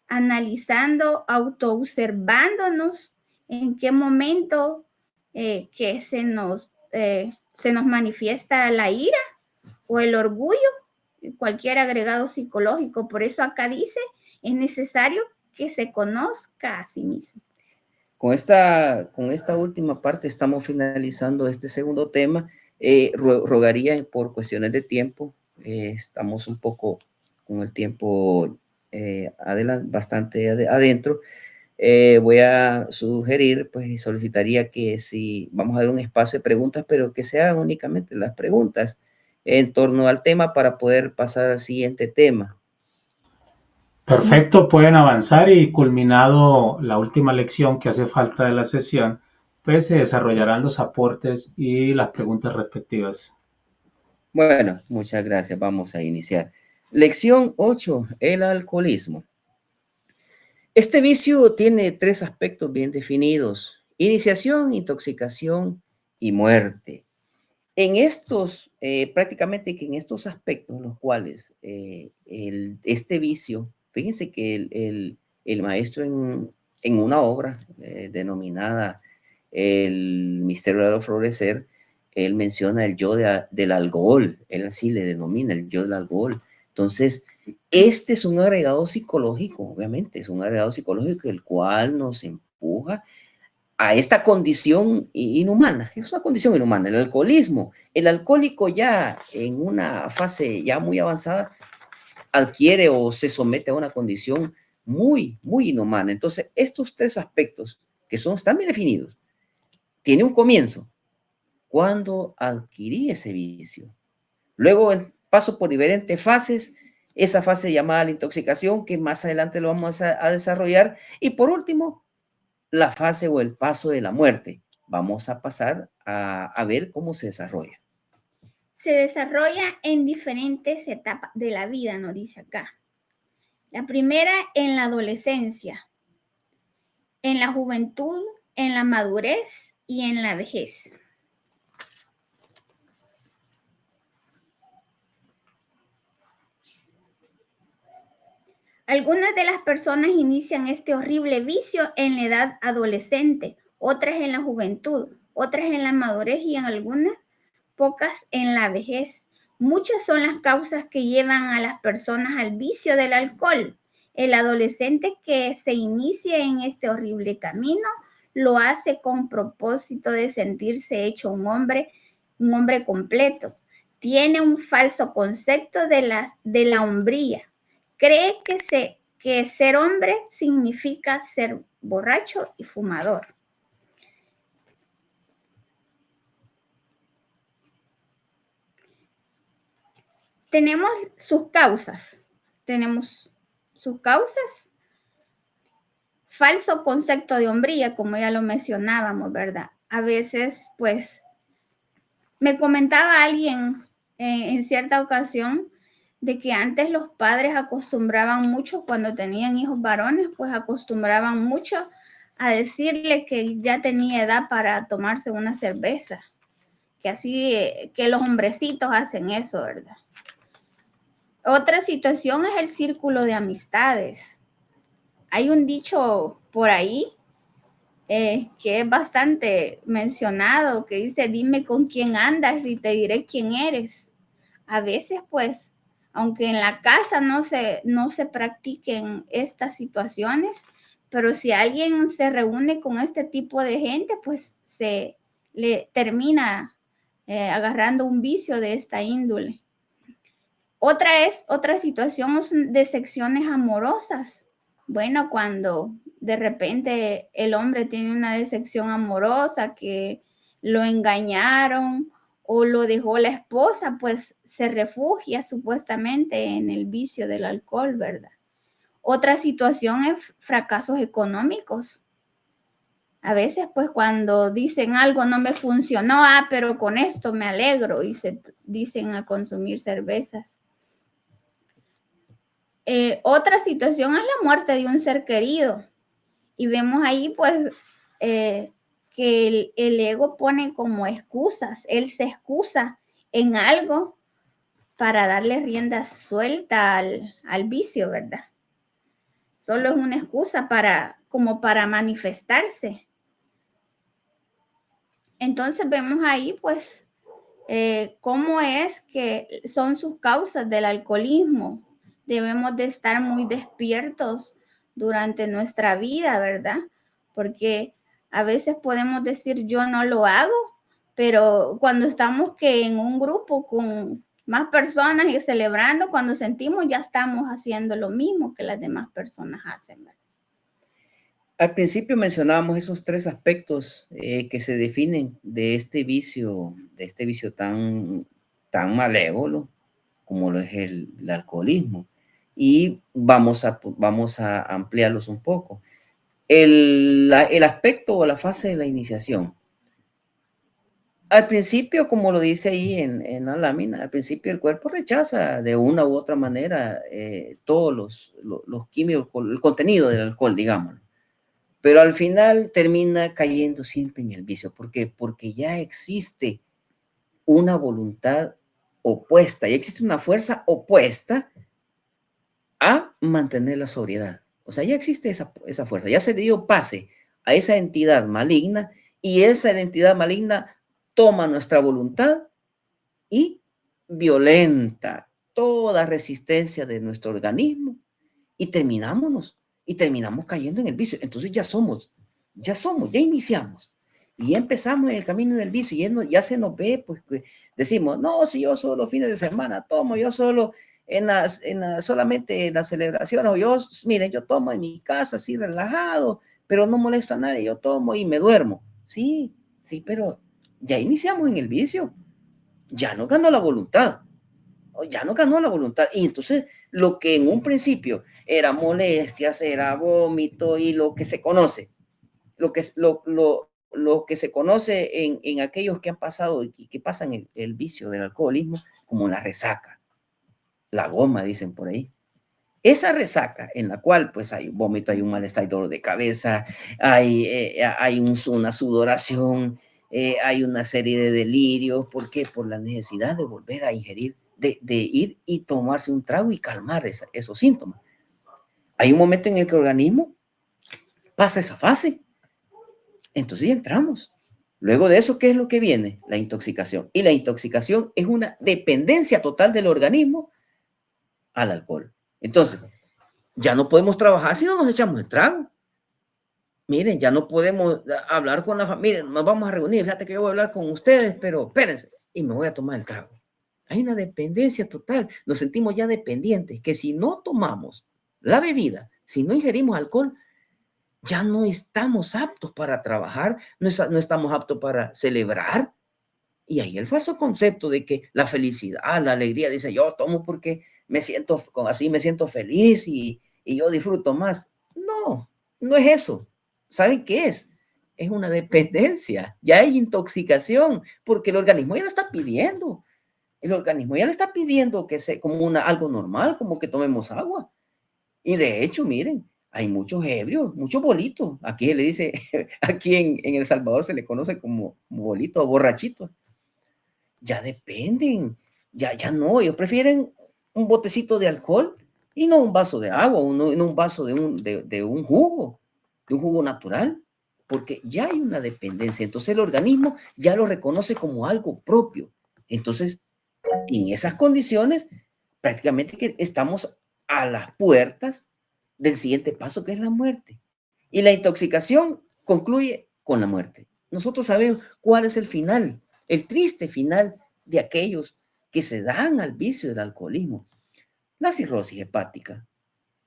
analizando, autoobservándonos en qué momento que se nos manifiesta la ira o el orgullo, cualquier agregado psicológico. Por eso acá dice, es necesario que se conozca a sí mismo. Con esta última parte estamos finalizando este segundo tema. Rogaría por cuestiones de tiempo, estamos un poco con el tiempo bastante adentro. Voy a sugerir, pues, y solicitaría que si vamos a dar un espacio de preguntas, pero que se hagan únicamente las preguntas en torno al tema para poder pasar al siguiente tema. Perfecto, pueden avanzar y culminado la última lección que hace falta de la sesión, pues se desarrollarán los aportes y las preguntas respectivas. Bueno, muchas gracias. Vamos a iniciar. Lección 8, el alcoholismo. Este vicio tiene 3 aspectos bien definidos: iniciación, intoxicación y muerte. En estos, prácticamente que en estos aspectos, los cuales este vicio, fíjense que el maestro en una obra denominada El Misterio del Florecer, él menciona el yo del alcohol, él así le denomina el yo del alcohol. Entonces, este es un agregado psicológico, obviamente, es un agregado psicológico el cual nos empuja a esta condición inhumana. Es una condición inhumana, el alcoholismo. El alcohólico ya en una fase ya muy avanzada adquiere o se somete a una condición muy, muy inhumana. Entonces, estos 3 aspectos que están bien definidos, tiene un comienzo cuando adquirí ese vicio. Luego paso por diferentes fases, esa fase llamada la intoxicación, que más adelante lo vamos a desarrollar, y por último, la fase o el paso de la muerte. Vamos a pasar a ver cómo se desarrolla. Se desarrolla en diferentes etapas de la vida, nos dice acá. La primera en la adolescencia, en la juventud, en la madurez y en la vejez. Algunas de las personas inician este horrible vicio en la edad adolescente, otras en la juventud, otras en la madurez y en algunas pocas en la vejez. Muchas son las causas que llevan a las personas al vicio del alcohol. El adolescente que se inicia en este horrible camino lo hace con propósito de sentirse hecho un hombre completo. Tiene un falso concepto de la hombría. Cree que ser hombre significa ser borracho y fumador. tenemos sus causas. Tenemos sus causas. Falso concepto de hombría, como ya lo mencionábamos, ¿verdad? A veces, pues, me comentaba alguien en cierta ocasión de que antes los padres acostumbraban mucho, cuando tenían hijos varones, pues acostumbraban mucho a decirle que ya tenía edad para tomarse una cerveza, que así, que los hombrecitos hacen eso, ¿verdad? Otra situación es el círculo de amistades. Hay un dicho por ahí que es bastante mencionado, que dice, dime con quién andas y te diré quién eres. A veces, pues, aunque en la casa no se practiquen estas situaciones, pero si alguien se reúne con este tipo de gente, pues se le termina agarrando un vicio de esta índole. Otra situación de secciones amorosas. Bueno, cuando de repente el hombre tiene una decepción amorosa, que lo engañaron o lo dejó la esposa, pues se refugia supuestamente en el vicio del alcohol, ¿verdad? Otra situación es fracasos económicos. A veces, pues, cuando dicen algo no me funcionó, pero con esto me alegro, y se dicen a consumir cervezas. Otra situación es la muerte de un ser querido. Y vemos ahí, pues, que el ego pone como excusas. Él se excusa en algo para darle rienda suelta al vicio, ¿verdad? Solo es una excusa como para manifestarse. Entonces vemos ahí, pues, cómo es que son sus causas del alcoholismo. Debemos de estar muy despiertos durante nuestra vida, ¿verdad? Porque a veces podemos decir yo no lo hago, pero cuando estamos en un grupo con más personas y celebrando, cuando sentimos ya estamos haciendo lo mismo que las demás personas hacen, ¿verdad? Al principio mencionábamos esos tres aspectos que se definen de este vicio tan malévolo como lo es el alcoholismo. Y vamos a ampliarlos un poco. El aspecto o la fase de la iniciación. Al principio, como lo dice ahí en la lámina, al principio el cuerpo rechaza de una u otra manera todos los químicos, el contenido del alcohol, digamos. Pero al final termina cayendo siempre en el vicio. ¿Por qué? Porque ya existe una voluntad opuesta, ya existe una fuerza opuesta a mantener la sobriedad. O sea, ya existe esa fuerza, ya se le dio pase a esa entidad maligna y esa entidad maligna toma nuestra voluntad y violenta toda resistencia de nuestro organismo y terminamos cayendo en el vicio. Entonces ya iniciamos y empezamos en el camino del vicio y ya se nos ve, pues decimos, no, si yo solo fines de semana tomo, yo solo solamente en las celebraciones, miren, yo tomo en mi casa así relajado, pero no molesta a nadie, yo tomo y me duermo. Sí, pero ya iniciamos en el vicio, ya no ganó la voluntad. Y entonces lo que en un principio era molestias, era vómito y lo que se conoce, lo que se conoce en aquellos que han pasado y que pasan el vicio del alcoholismo, como la resaca, la goma, dicen por ahí. Esa resaca en la cual pues hay vómito, hay un malestar, hay dolor de cabeza, hay una sudoración, hay una serie de delirios. ¿Por qué? Por la necesidad de volver a ingerir, de ir y tomarse un trago y calmar esos síntomas. Hay un momento en el que el organismo pasa esa fase. Entonces ya entramos. Luego de eso, ¿qué es lo que viene? La intoxicación. Y la intoxicación es una dependencia total del organismo al alcohol. Entonces, ya no podemos trabajar si no nos echamos el trago. Miren, ya no podemos hablar con la familia. Nos vamos a reunir. Fíjate que yo voy a hablar con ustedes, pero espérense. Y me voy a tomar el trago. Hay una dependencia total. Nos sentimos ya dependientes, que si no tomamos la bebida, si no ingerimos alcohol, ya no estamos aptos para trabajar, no estamos aptos para celebrar Y ahí el falso concepto de que la felicidad, la alegría, dice yo tomo porque así me siento feliz y yo disfruto más. No, no es eso. ¿Saben qué es? Es una dependencia, ya hay intoxicación, porque el organismo ya lo está pidiendo. El organismo ya le está pidiendo que sea como algo normal, como que tomemos agua. Y de hecho, miren, hay muchos ebrios, muchos bolitos. Aquí le dice, aquí en El Salvador se le conoce como bolitos o borrachitos. Ya dependen, ya no, ellos prefieren un botecito de alcohol y no un vaso de agua, no un vaso de un jugo natural, porque ya hay una dependencia. Entonces el organismo ya lo reconoce como algo propio. Entonces, en esas condiciones, prácticamente que estamos a las puertas del siguiente paso, que es la muerte. Y la intoxicación concluye con la muerte. Nosotros sabemos cuál es el final, el triste final de aquellos que se dan al vicio del alcoholismo. La cirrosis hepática,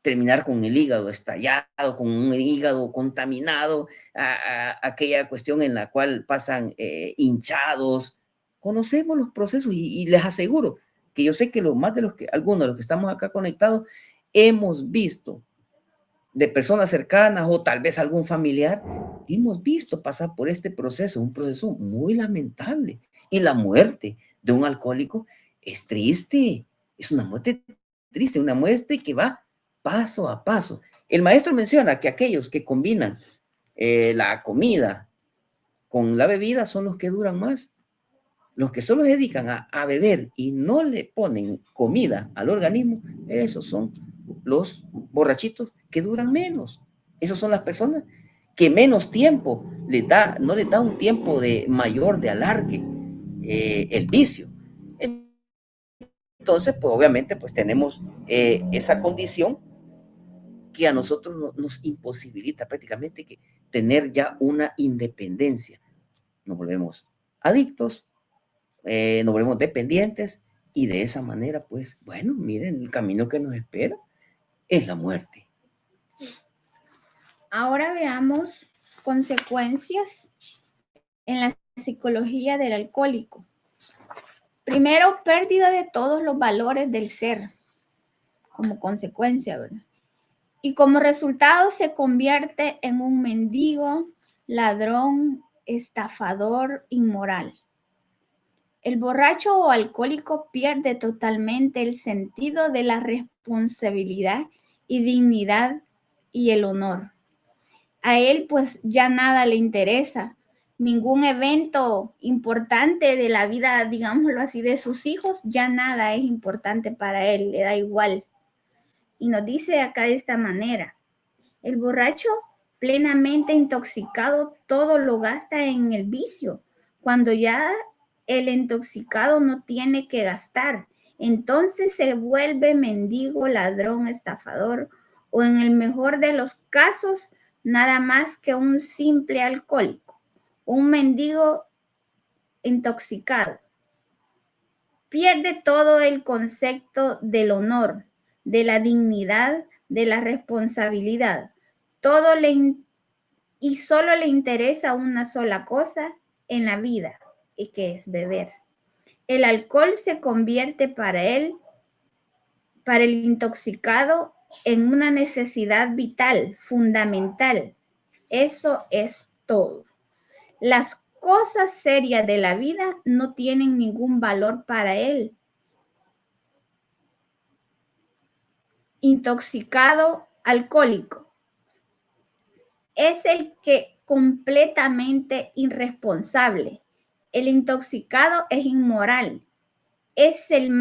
terminar con el hígado estallado, con un hígado contaminado, aquella cuestión en la cual pasan hinchados. Conocemos los procesos y les aseguro que yo sé que algunos de los que estamos acá conectados hemos visto de personas cercanas o tal vez algún familiar, hemos visto pasar por este proceso, un proceso muy lamentable. Y la muerte de un alcohólico es triste, es una muerte triste, una muerte que va paso a paso. El maestro menciona que aquellos que combinan la comida con la bebida son los que duran más. Los que solo se dedican a beber y no le ponen comida al organismo, esos son los borrachitos que duran menos. Esas son las personas que menos tiempo no les da un tiempo mayor de alargue el vicio. Entonces, pues obviamente, pues tenemos esa condición que a nosotros nos imposibilita prácticamente que tener ya una independencia. Nos volvemos adictos, nos volvemos dependientes y de esa manera, pues, bueno, miren, el camino que nos espera es la muerte. Ahora veamos consecuencias en la psicología del alcohólico. Primero, pérdida de todos los valores del ser como consecuencia, ¿verdad? Y como resultado se convierte en un mendigo, ladrón, estafador, inmoral. El borracho o alcohólico pierde totalmente el sentido de la responsabilidad y dignidad y el honor. A él pues ya nada le interesa, ningún evento importante de la vida, digámoslo así, de sus hijos, ya nada es importante para él, le da igual. Y nos dice acá de esta manera, el borracho plenamente intoxicado todo lo gasta en el vicio, cuando ya el intoxicado no tiene que gastar, entonces se vuelve mendigo, ladrón, estafador o en el mejor de los casos, nada más que un simple alcohólico, un mendigo intoxicado. Pierde todo el concepto del honor, de la dignidad, de la responsabilidad. Y solo le interesa una sola cosa en la vida, y que es beber. El alcohol se convierte para el intoxicado, en una necesidad vital, fundamental. Eso es todo. Las cosas serias de la vida no tienen ningún valor para él. Intoxicado alcohólico es el que completamente irresponsable. El intoxicado es inmoral. Es el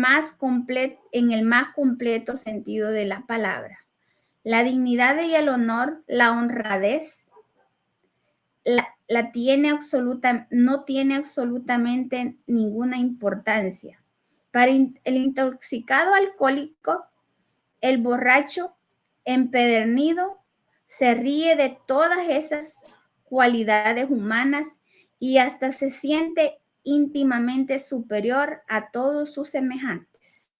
en el más completo sentido de la palabra. La dignidad y el honor, la honradez, no tiene absolutamente ninguna importancia. Para el intoxicado alcohólico, el borracho empedernido se ríe de todas esas cualidades humanas y hasta se siente íntimamente superior a todos sus semejantes.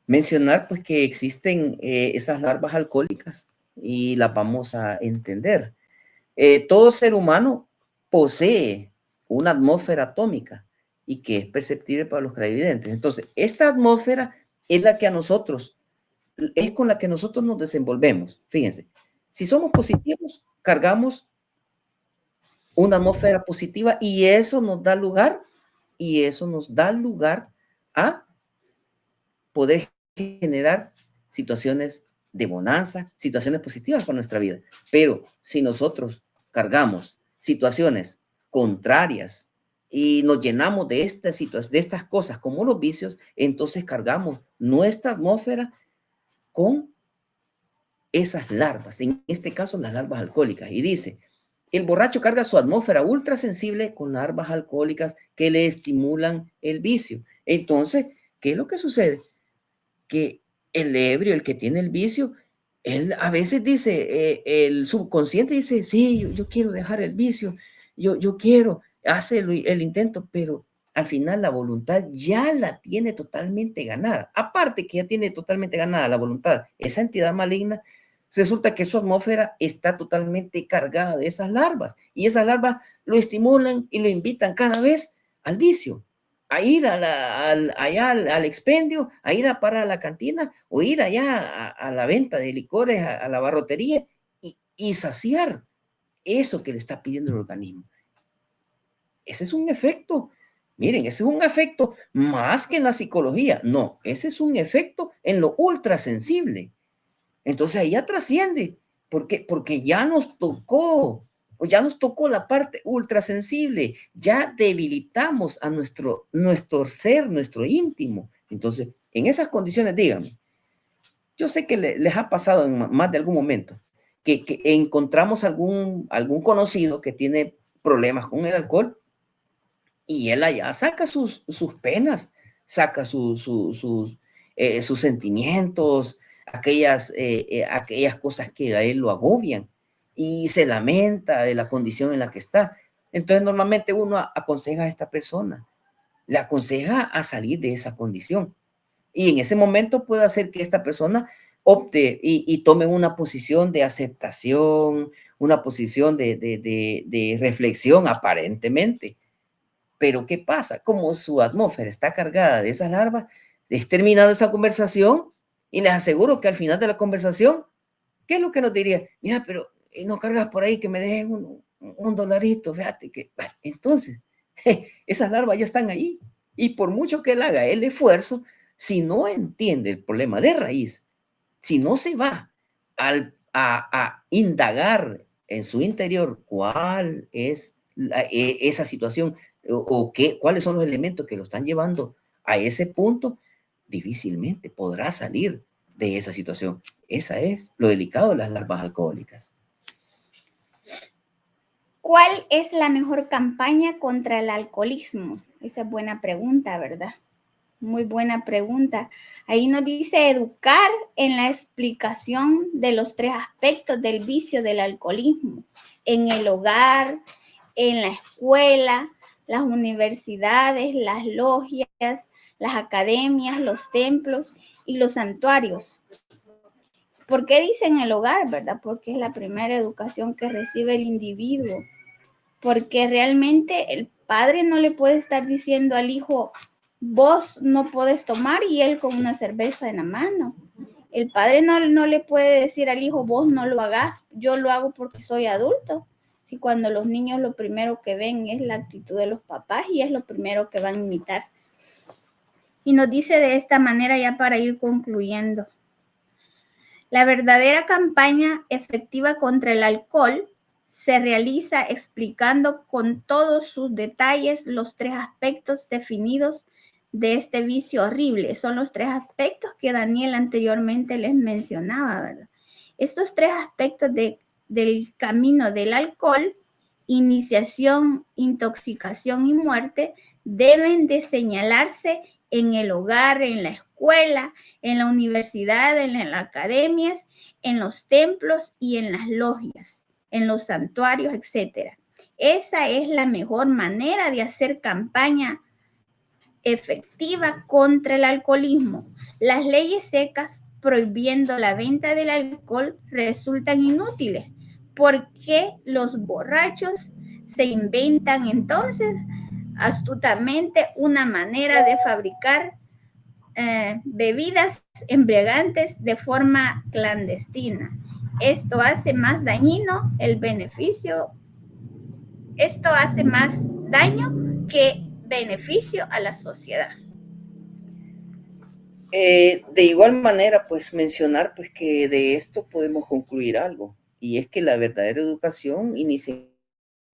Mencionar pues que existen esas larvas alcohólicas y las vamos a entender. Todo ser humano posee una atmósfera atómica y que es perceptible para los clarividentes. Entonces, esta atmósfera es la que es con la que nosotros nos desenvolvemos. Fíjense, si somos positivos, cargamos una atmósfera positiva y eso nos da lugar a poder generar situaciones de bonanza, situaciones positivas para nuestra vida. Pero si nosotros cargamos situaciones contrarias y nos llenamos de estas cosas como los vicios, entonces cargamos nuestra atmósfera con esas larvas, en este caso las larvas alcohólicas. Y dice, el borracho carga su atmósfera ultrasensible con larvas alcohólicas que le estimulan el vicio. Entonces, ¿qué es lo que sucede? Que el ebrio, el que tiene el vicio, él a veces dice, el subconsciente dice, sí, yo quiero dejar el vicio, yo quiero, hace el intento, pero al final la voluntad ya la tiene totalmente ganada. Aparte que ya tiene totalmente ganada la voluntad, esa entidad maligna, resulta que su atmósfera está totalmente cargada de esas larvas y esas larvas lo estimulan y lo invitan cada vez al vicio, a ir allá al expendio, a ir a parar a la cantina o ir allá a la venta de licores, a la barrotería y saciar eso que le está pidiendo el organismo. Ese es un efecto. Miren, ese es un efecto más que en la psicología. No, ese es un efecto en lo ultrasensible. Entonces ahí ya trasciende, porque ya nos tocó la parte ultrasensible, ya debilitamos a nuestro ser, nuestro íntimo. Entonces, en esas condiciones, díganme, yo sé que les ha pasado en más de algún momento que encontramos algún conocido que tiene problemas con el alcohol y él allá saca sus penas, saca sus sentimientos, aquellas cosas que a él lo agobian y se lamenta de la condición en la que está. Entonces normalmente uno aconseja a esta persona, le aconseja a salir de esa condición y en ese momento puede hacer que esta persona opte y tome una posición de aceptación, una posición de reflexión aparentemente. Pero ¿qué pasa? Como su atmósfera está cargada de esas larvas, es terminada esa conversación y les aseguro que al final de la conversación, ¿qué es lo que nos diría? Mira, pero no cargas por ahí que me dejen un dolarito, fíjate que... Entonces, esas larvas ya están ahí y por mucho que él haga el esfuerzo, si no entiende el problema de raíz, si no se va a indagar en su interior cuál es esa situación o cuáles son los elementos que lo están llevando a ese punto, difícilmente podrá salir de esa situación. Esa es lo delicado de las larvas alcohólicas. ¿Cuál es la mejor campaña contra el alcoholismo? Esa es buena pregunta, ¿verdad? Muy buena pregunta. Ahí nos dice educar en la explicación de los 3 aspectos del vicio del alcoholismo, en el hogar, en la escuela, las universidades, las logias, las academias, los templos y los santuarios. ¿Por qué dicen el hogar, verdad? Porque es la primera educación que recibe el individuo. Porque realmente el padre no le puede estar diciendo al hijo, vos no podés tomar y él con una cerveza en la mano. El padre no le puede decir al hijo, vos no lo hagas, yo lo hago porque soy adulto. Si cuando los niños lo primero que ven es la actitud de los papás y es lo primero que van a imitar. Y nos dice de esta manera ya para ir concluyendo. La verdadera campaña efectiva contra el alcohol se realiza explicando con todos sus detalles los 3 aspectos definidos de este vicio horrible. Son los 3 aspectos que Daniel anteriormente les mencionaba, ¿verdad? Estos 3 aspectos del camino del alcohol, iniciación, intoxicación y muerte, deben de señalarse en el hogar, en la escuela, en la universidad, en las academias, en los templos y en las logias, en los santuarios, etc. Esa es la mejor manera de hacer campaña efectiva contra el alcoholismo. Las leyes secas prohibiendo la venta del alcohol resultan inútiles porque los borrachos se inventan entonces astutamente una manera de fabricar bebidas embriagantes de forma clandestina. Esto hace más dañino el beneficio. Esto hace más daño que beneficio a la sociedad. De igual manera, pues mencionar pues que de esto podemos concluir algo, y es que la verdadera educación inicia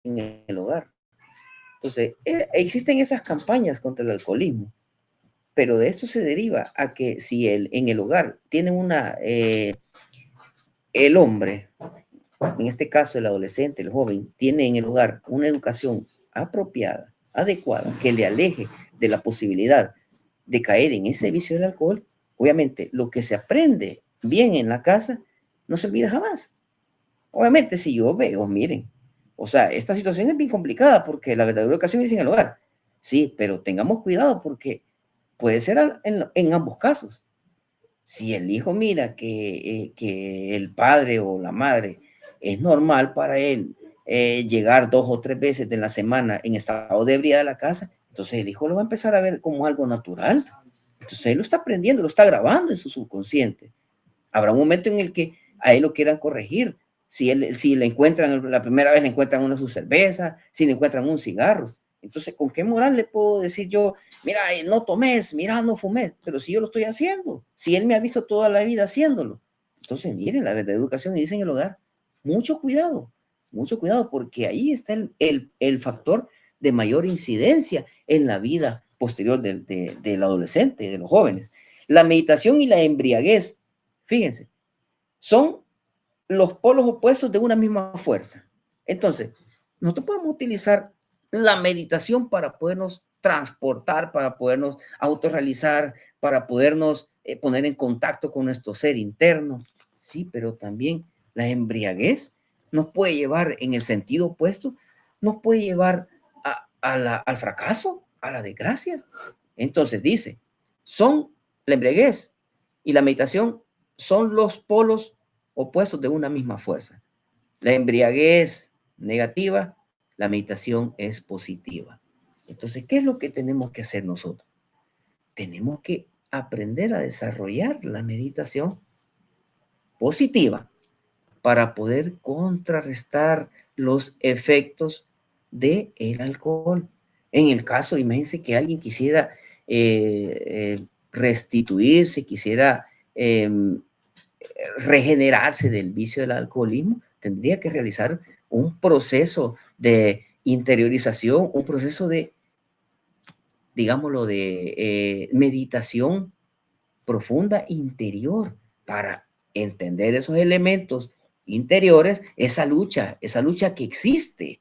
en el hogar. Entonces, existen esas campañas contra el alcoholismo, pero de esto se deriva a que si en el hogar tiene el hombre, en este caso el adolescente, el joven, tiene en el hogar una educación apropiada, adecuada, que le aleje de la posibilidad de caer en ese vicio del alcohol, obviamente lo que se aprende bien en la casa no se olvida jamás. Obviamente si yo veo, miren, o sea, esta situación es bien complicada porque la verdadera educación es en el hogar. Sí, pero tengamos cuidado porque puede ser en ambos casos. Si el hijo mira que el padre o la madre es normal para él llegar 2 o 3 veces de la semana en estado de ebriedad a la casa, entonces el hijo lo va a empezar a ver como algo natural. Entonces él lo está aprendiendo, lo está grabando en su subconsciente. Habrá un momento en el que a él lo quieran corregir. Si le encuentran, la primera vez le encuentran una su cerveza, si le encuentran un cigarro. Entonces, ¿con qué moral le puedo decir yo, mira, no tomes, mira, no fumes? Pero si yo lo estoy haciendo, si él me ha visto toda la vida haciéndolo. Entonces, miren, la verdadera educación dice en el hogar, mucho cuidado, porque ahí está el factor de mayor incidencia en la vida posterior del adolescente, de los jóvenes. La meditación y la embriaguez, fíjense, son los polos opuestos de una misma fuerza. Entonces, nosotros podemos utilizar la meditación para podernos transportar, para podernos autorrealizar, para podernos poner en contacto con nuestro ser interno. Sí, pero también la embriaguez nos puede llevar en el sentido opuesto, nos puede llevar al fracaso, a la desgracia. Entonces dice, la embriaguez y la meditación son los polos opuestos de una misma fuerza. La embriaguez negativa, la meditación es positiva. Entonces, ¿qué es lo que tenemos que hacer nosotros? Tenemos que aprender a desarrollar la meditación positiva para poder contrarrestar los efectos del alcohol. En el caso, imagínense que alguien quisiera restituirse, quisiera regenerarse del vicio del alcoholismo, tendría que realizar un proceso de interiorización, un proceso de, digámoslo, de meditación profunda interior para entender esos elementos interiores, esa lucha que existe.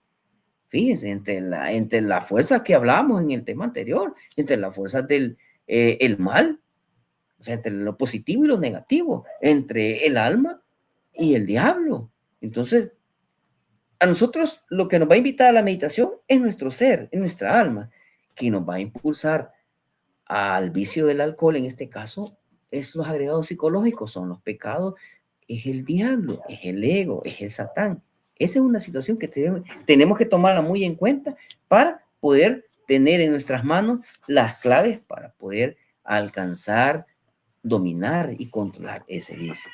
Fíjense, entre la fuerza que hablamos en el tema anterior, entre las fuerzas del el mal, o sea, entre lo positivo y lo negativo, entre el alma y el diablo. Entonces, a nosotros lo que nos va a invitar a la meditación es nuestro ser, es nuestra alma, que nos va a impulsar al vicio del alcohol, en este caso, es los agregados psicológicos, son los pecados, es el diablo, es el ego, es el Satán. Esa es una situación que tenemos que tomarla muy en cuenta para poder tener en nuestras manos las claves para poder alcanzar, dominar y controlar ese vicio.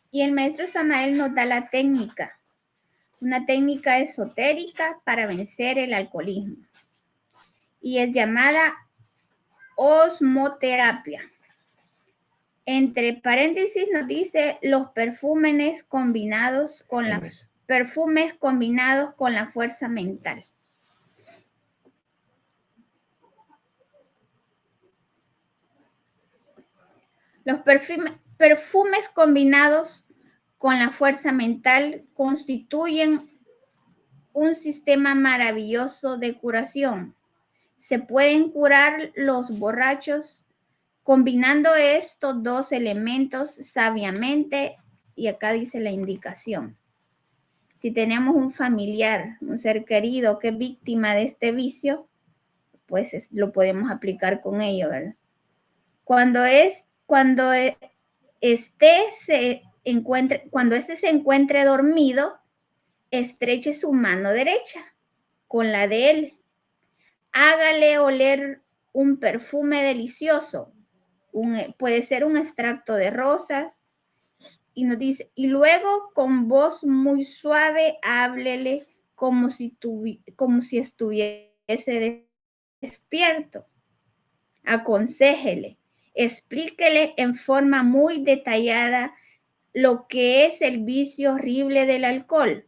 Y el maestro Samael nos da la técnica, una técnica esotérica para vencer el alcoholismo. Y es llamada osmoterapia. Entre paréntesis nos dice los perfumes combinados con la fuerza mental. Los perfumes combinados con la fuerza mental constituyen un sistema maravilloso de curación. Se pueden curar los borrachos combinando estos dos elementos sabiamente, y acá dice la indicación. Si tenemos un familiar, un ser querido que es víctima de este vicio, pues lo podemos aplicar con ello, ¿verdad? Cuando este se encuentre dormido, estreche su mano derecha con la de él hágale oler un perfume delicioso, puede ser un extracto de rosas, y nos dice, y luego con voz muy suave, háblele como si estuviese despierto. Aconséjele, explíquele en forma muy detallada lo que es el vicio horrible del alcohol.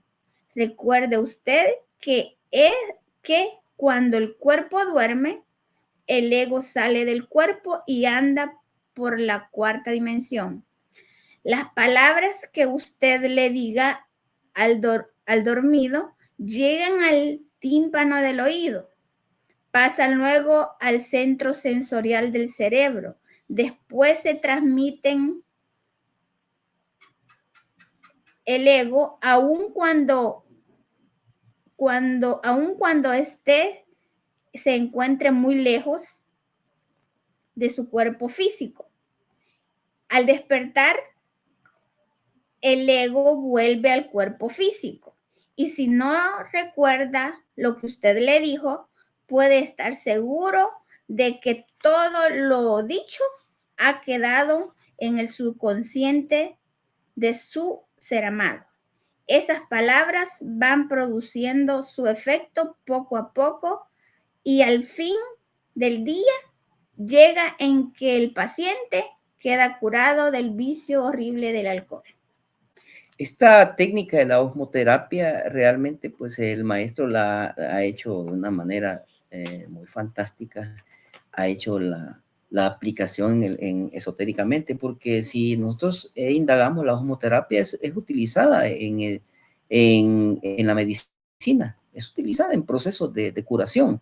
Recuerde usted que cuando el cuerpo duerme, el ego sale del cuerpo y anda por la cuarta dimensión. Las palabras que usted le diga al dormido llegan al tímpano del oído, pasan luego al centro sensorial del cerebro, después se transmiten el ego, aun cuando se encuentre muy lejos de su cuerpo físico. Al despertar, el ego vuelve al cuerpo físico. Y si no recuerda lo que usted le dijo, puede estar seguro de que todo lo dicho ha quedado en el subconsciente de su ser amado. Esas palabras van produciendo su efecto poco a poco y al fin del día llega en que el paciente queda curado del vicio horrible del alcohol. Esta técnica de la osmoterapia realmente pues el maestro la ha hecho de una manera muy fantástica, ha hecho la aplicación esotéricamente, porque si nosotros indagamos, la osmoterapia es utilizada en la medicina, es utilizada en procesos de curación.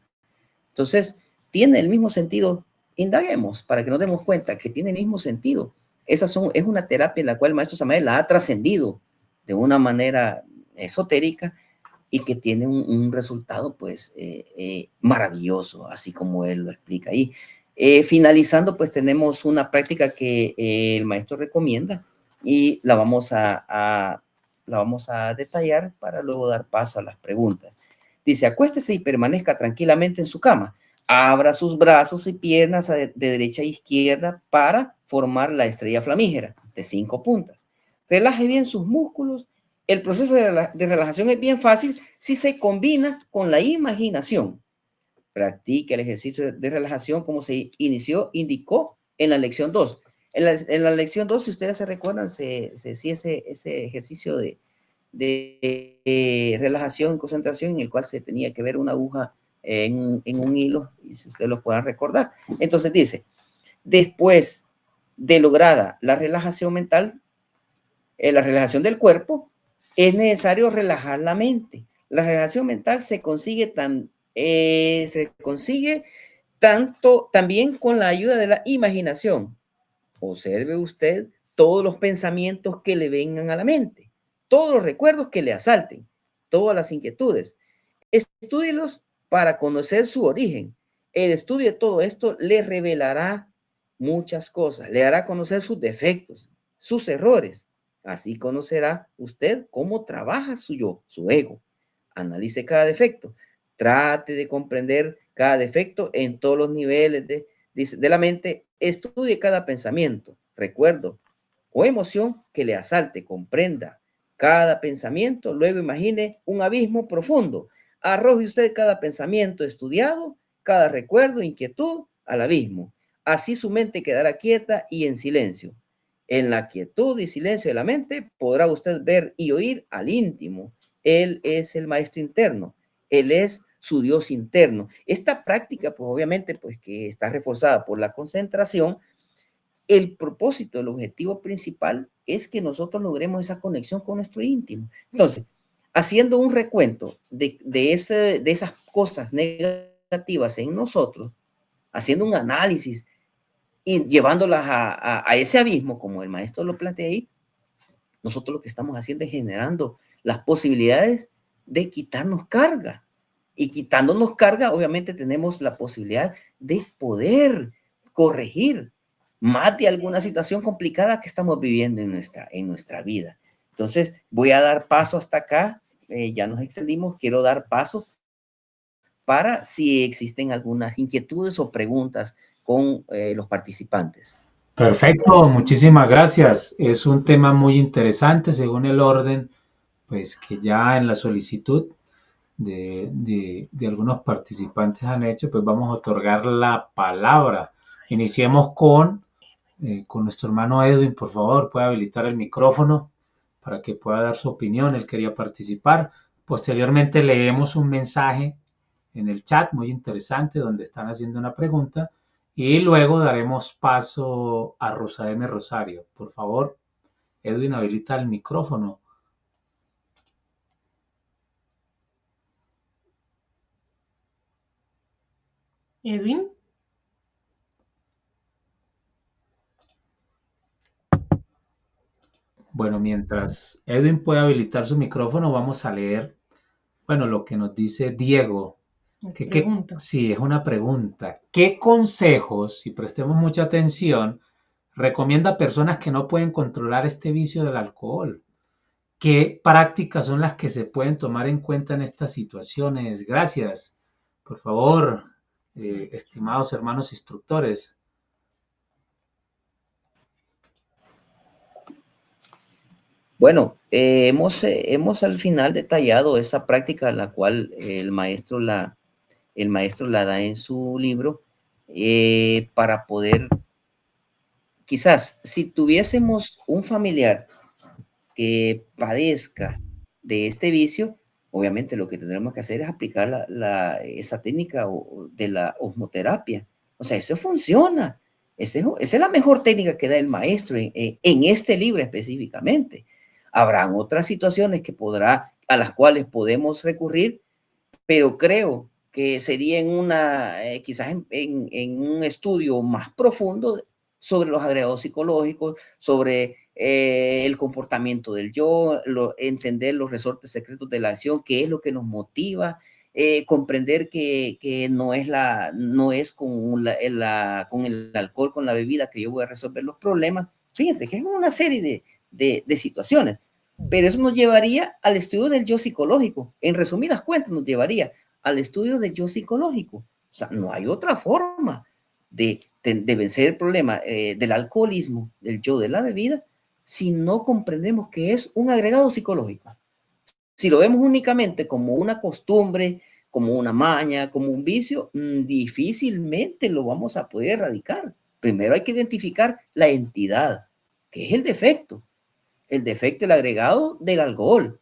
Entonces, tiene el mismo sentido. Indaguemos para que nos demos cuenta que tiene el mismo sentido. Es una terapia en la cual el maestro Samael la ha trascendido de una manera esotérica y que tiene un resultado pues maravilloso, así como él lo explica ahí. Finalizando, pues tenemos una práctica que el maestro recomienda y la vamos a detallar para luego dar paso a las preguntas. Dice, acuéstese y permanezca tranquilamente en su cama. Abra sus brazos y piernas de derecha a izquierda para formar la estrella flamígera de 5 puntas. Relaje bien sus músculos. El proceso de relajación es bien fácil si se combina con la imaginación. Practique el ejercicio de relajación como se indicó en la lección 2. En la lección 2, si ustedes se recuerdan, se hacía ese ejercicio de relajación y concentración en el cual se tenía que ver una aguja en un hilo, y si ustedes lo puedan recordar. Entonces dice, después de lograda la relajación mental, la relajación del cuerpo, es necesario relajar la mente. La relajación mental se consigue también con la ayuda de la imaginación. Observe usted todos los pensamientos que le vengan a la mente, todos los recuerdos que le asalten, todas las inquietudes. Estúdielos para conocer su origen. El estudio de todo esto le revelará muchas cosas, le hará conocer sus defectos, sus errores. Así conocerá usted cómo trabaja su yo, su ego. Analice cada defecto. Trate de comprender cada defecto en todos los niveles de la mente. Estudie cada pensamiento, recuerdo o emoción que le asalte. Comprenda cada pensamiento. Luego imagine un abismo profundo. Arroje usted cada pensamiento estudiado, cada recuerdo, inquietud al abismo. Así su mente quedará quieta y en silencio. En la quietud y silencio de la mente podrá usted ver y oír al íntimo. Él es el maestro interno. Él es su Dios interno. Esta práctica, pues obviamente, pues que está reforzada por la concentración, el propósito, el objetivo principal es que nosotros logremos esa conexión con nuestro íntimo. Entonces, haciendo un recuento de esas cosas negativas en nosotros, haciendo un análisis y llevándolas a ese abismo, como el maestro lo plantea ahí, nosotros lo que estamos haciendo es generando las posibilidades de quitarnos carga. Y quitándonos carga, obviamente tenemos la posibilidad de poder corregir más de alguna situación complicada que estamos viviendo en nuestra vida. Entonces, voy a dar paso hasta acá. Ya nos extendimos. Quiero dar paso para si existen algunas inquietudes o preguntas con los participantes. Perfecto, muchísimas gracias. Es un tema muy interesante según el orden, pues que ya en la solicitud de algunos participantes han hecho, pues vamos a otorgar la palabra. Iniciemos con nuestro hermano Edwin, por favor, puede habilitar el micrófono para que pueda dar su opinión. Él quería participar. Posteriormente leemos un mensaje en el chat muy interesante donde están haciendo una pregunta y luego daremos paso a Rosa M. Rosario. Por favor, Edwin, habilita el micrófono. Edwin. Bueno, mientras Edwin puede habilitar su micrófono, vamos a leer, bueno, lo que nos dice Diego. Sí, es una pregunta. ¿Qué consejos, si prestemos mucha atención, recomienda a personas que no pueden controlar este vicio del alcohol? ¿Qué prácticas son las que se pueden tomar en cuenta en estas situaciones? Gracias. Por favor, estimados hermanos instructores. Bueno, hemos al final detallado esa práctica en la cual el maestro la da en su libro para poder, quizás, si tuviésemos un familiar que padezca de este vicio, obviamente lo que tendremos que hacer es aplicar esa técnica de la osmoterapia. O sea, eso funciona. Esa es la mejor técnica que da el maestro en este libro específicamente. Habrán otras situaciones a las cuales podemos recurrir, pero creo que sería quizás en un estudio más profundo sobre los agregados psicológicos, sobre el comportamiento del yo, entender los resortes secretos de la acción, qué es lo que nos motiva, comprender que no es con el alcohol, con la bebida que yo voy a resolver los problemas. Fíjense que es una serie de situaciones, pero eso nos llevaría al estudio del yo psicológico. En resumidas cuentas, nos llevaría al estudio del yo psicológico. O sea, no hay otra forma de vencer el problema del alcoholismo, del yo de la bebida, si no comprendemos que es un agregado psicológico. Si lo vemos únicamente como una costumbre, como una maña, como un vicio, difícilmente lo vamos a poder erradicar. Primero hay que identificar la entidad, que es el defecto del agregado del alcohol.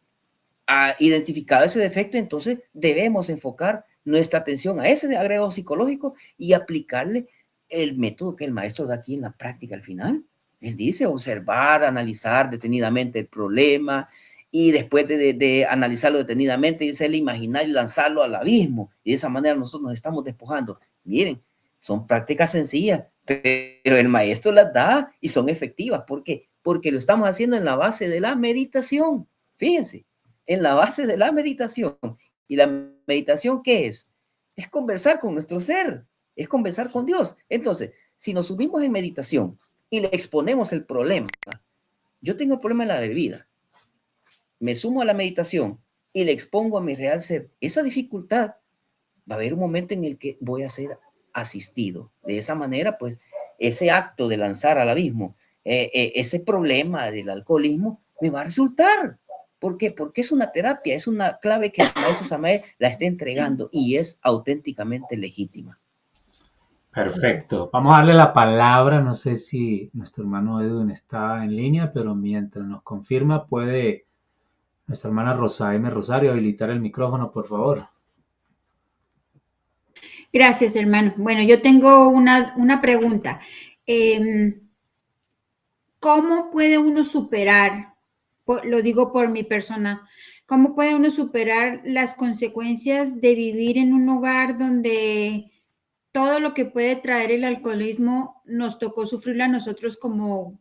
Identificado ese defecto, entonces debemos enfocar nuestra atención a ese agregado psicológico y aplicarle el método que el maestro da aquí en la práctica al final. Él dice observar, analizar detenidamente el problema y después de analizarlo detenidamente, dice él, imaginar y lanzarlo al abismo. Y de esa manera nosotros nos estamos despojando. Miren, son prácticas sencillas, pero el maestro las da y son efectivas. ¿Por qué? Porque lo estamos haciendo en la base de la meditación. Fíjense, en la base de la meditación. ¿Y la meditación qué es? Es conversar con nuestro ser, es conversar con Dios. Entonces, si nos subimos en meditación y le exponemos el problema, yo tengo el problema de la bebida, me sumo a la meditación y le expongo a mi real ser esa dificultad, va a haber un momento en el que voy a ser asistido. De esa manera, pues, ese acto de lanzar al abismo, ese problema del alcoholismo, me va a resultar. ¿Por qué? Porque es una terapia, es una clave que el maestro Samael la está entregando y es auténticamente legítima. Perfecto. Vamos a darle la palabra. No sé si nuestro hermano Edwin está en línea, pero mientras nos confirma, puede nuestra hermana Rosa M. Rosario habilitar el micrófono, por favor. Gracias, hermano. Bueno, yo tengo una pregunta. ¿Cómo puede uno superar, lo digo por mi persona, cómo puede uno superar las consecuencias de vivir en un hogar donde todo lo que puede traer el alcoholismo nos tocó sufrirlo a nosotros como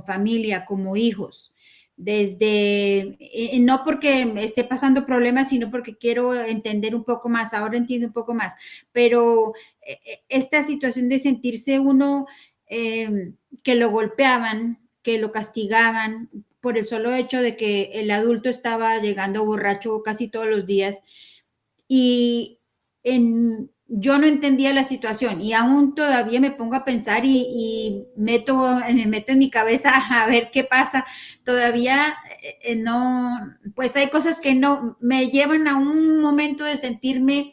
familia, como hijos? Desde, no porque esté pasando problemas, sino porque quiero entender un poco más, ahora entiendo un poco más, pero esta situación de sentirse uno que lo golpeaban, que lo castigaban por el solo hecho de que el adulto estaba llegando borracho casi todos los días y yo no entendía la situación y aún todavía me pongo a pensar y me meto en mi cabeza a ver qué pasa. Todavía no, pues hay cosas que no me llevan a un momento de sentirme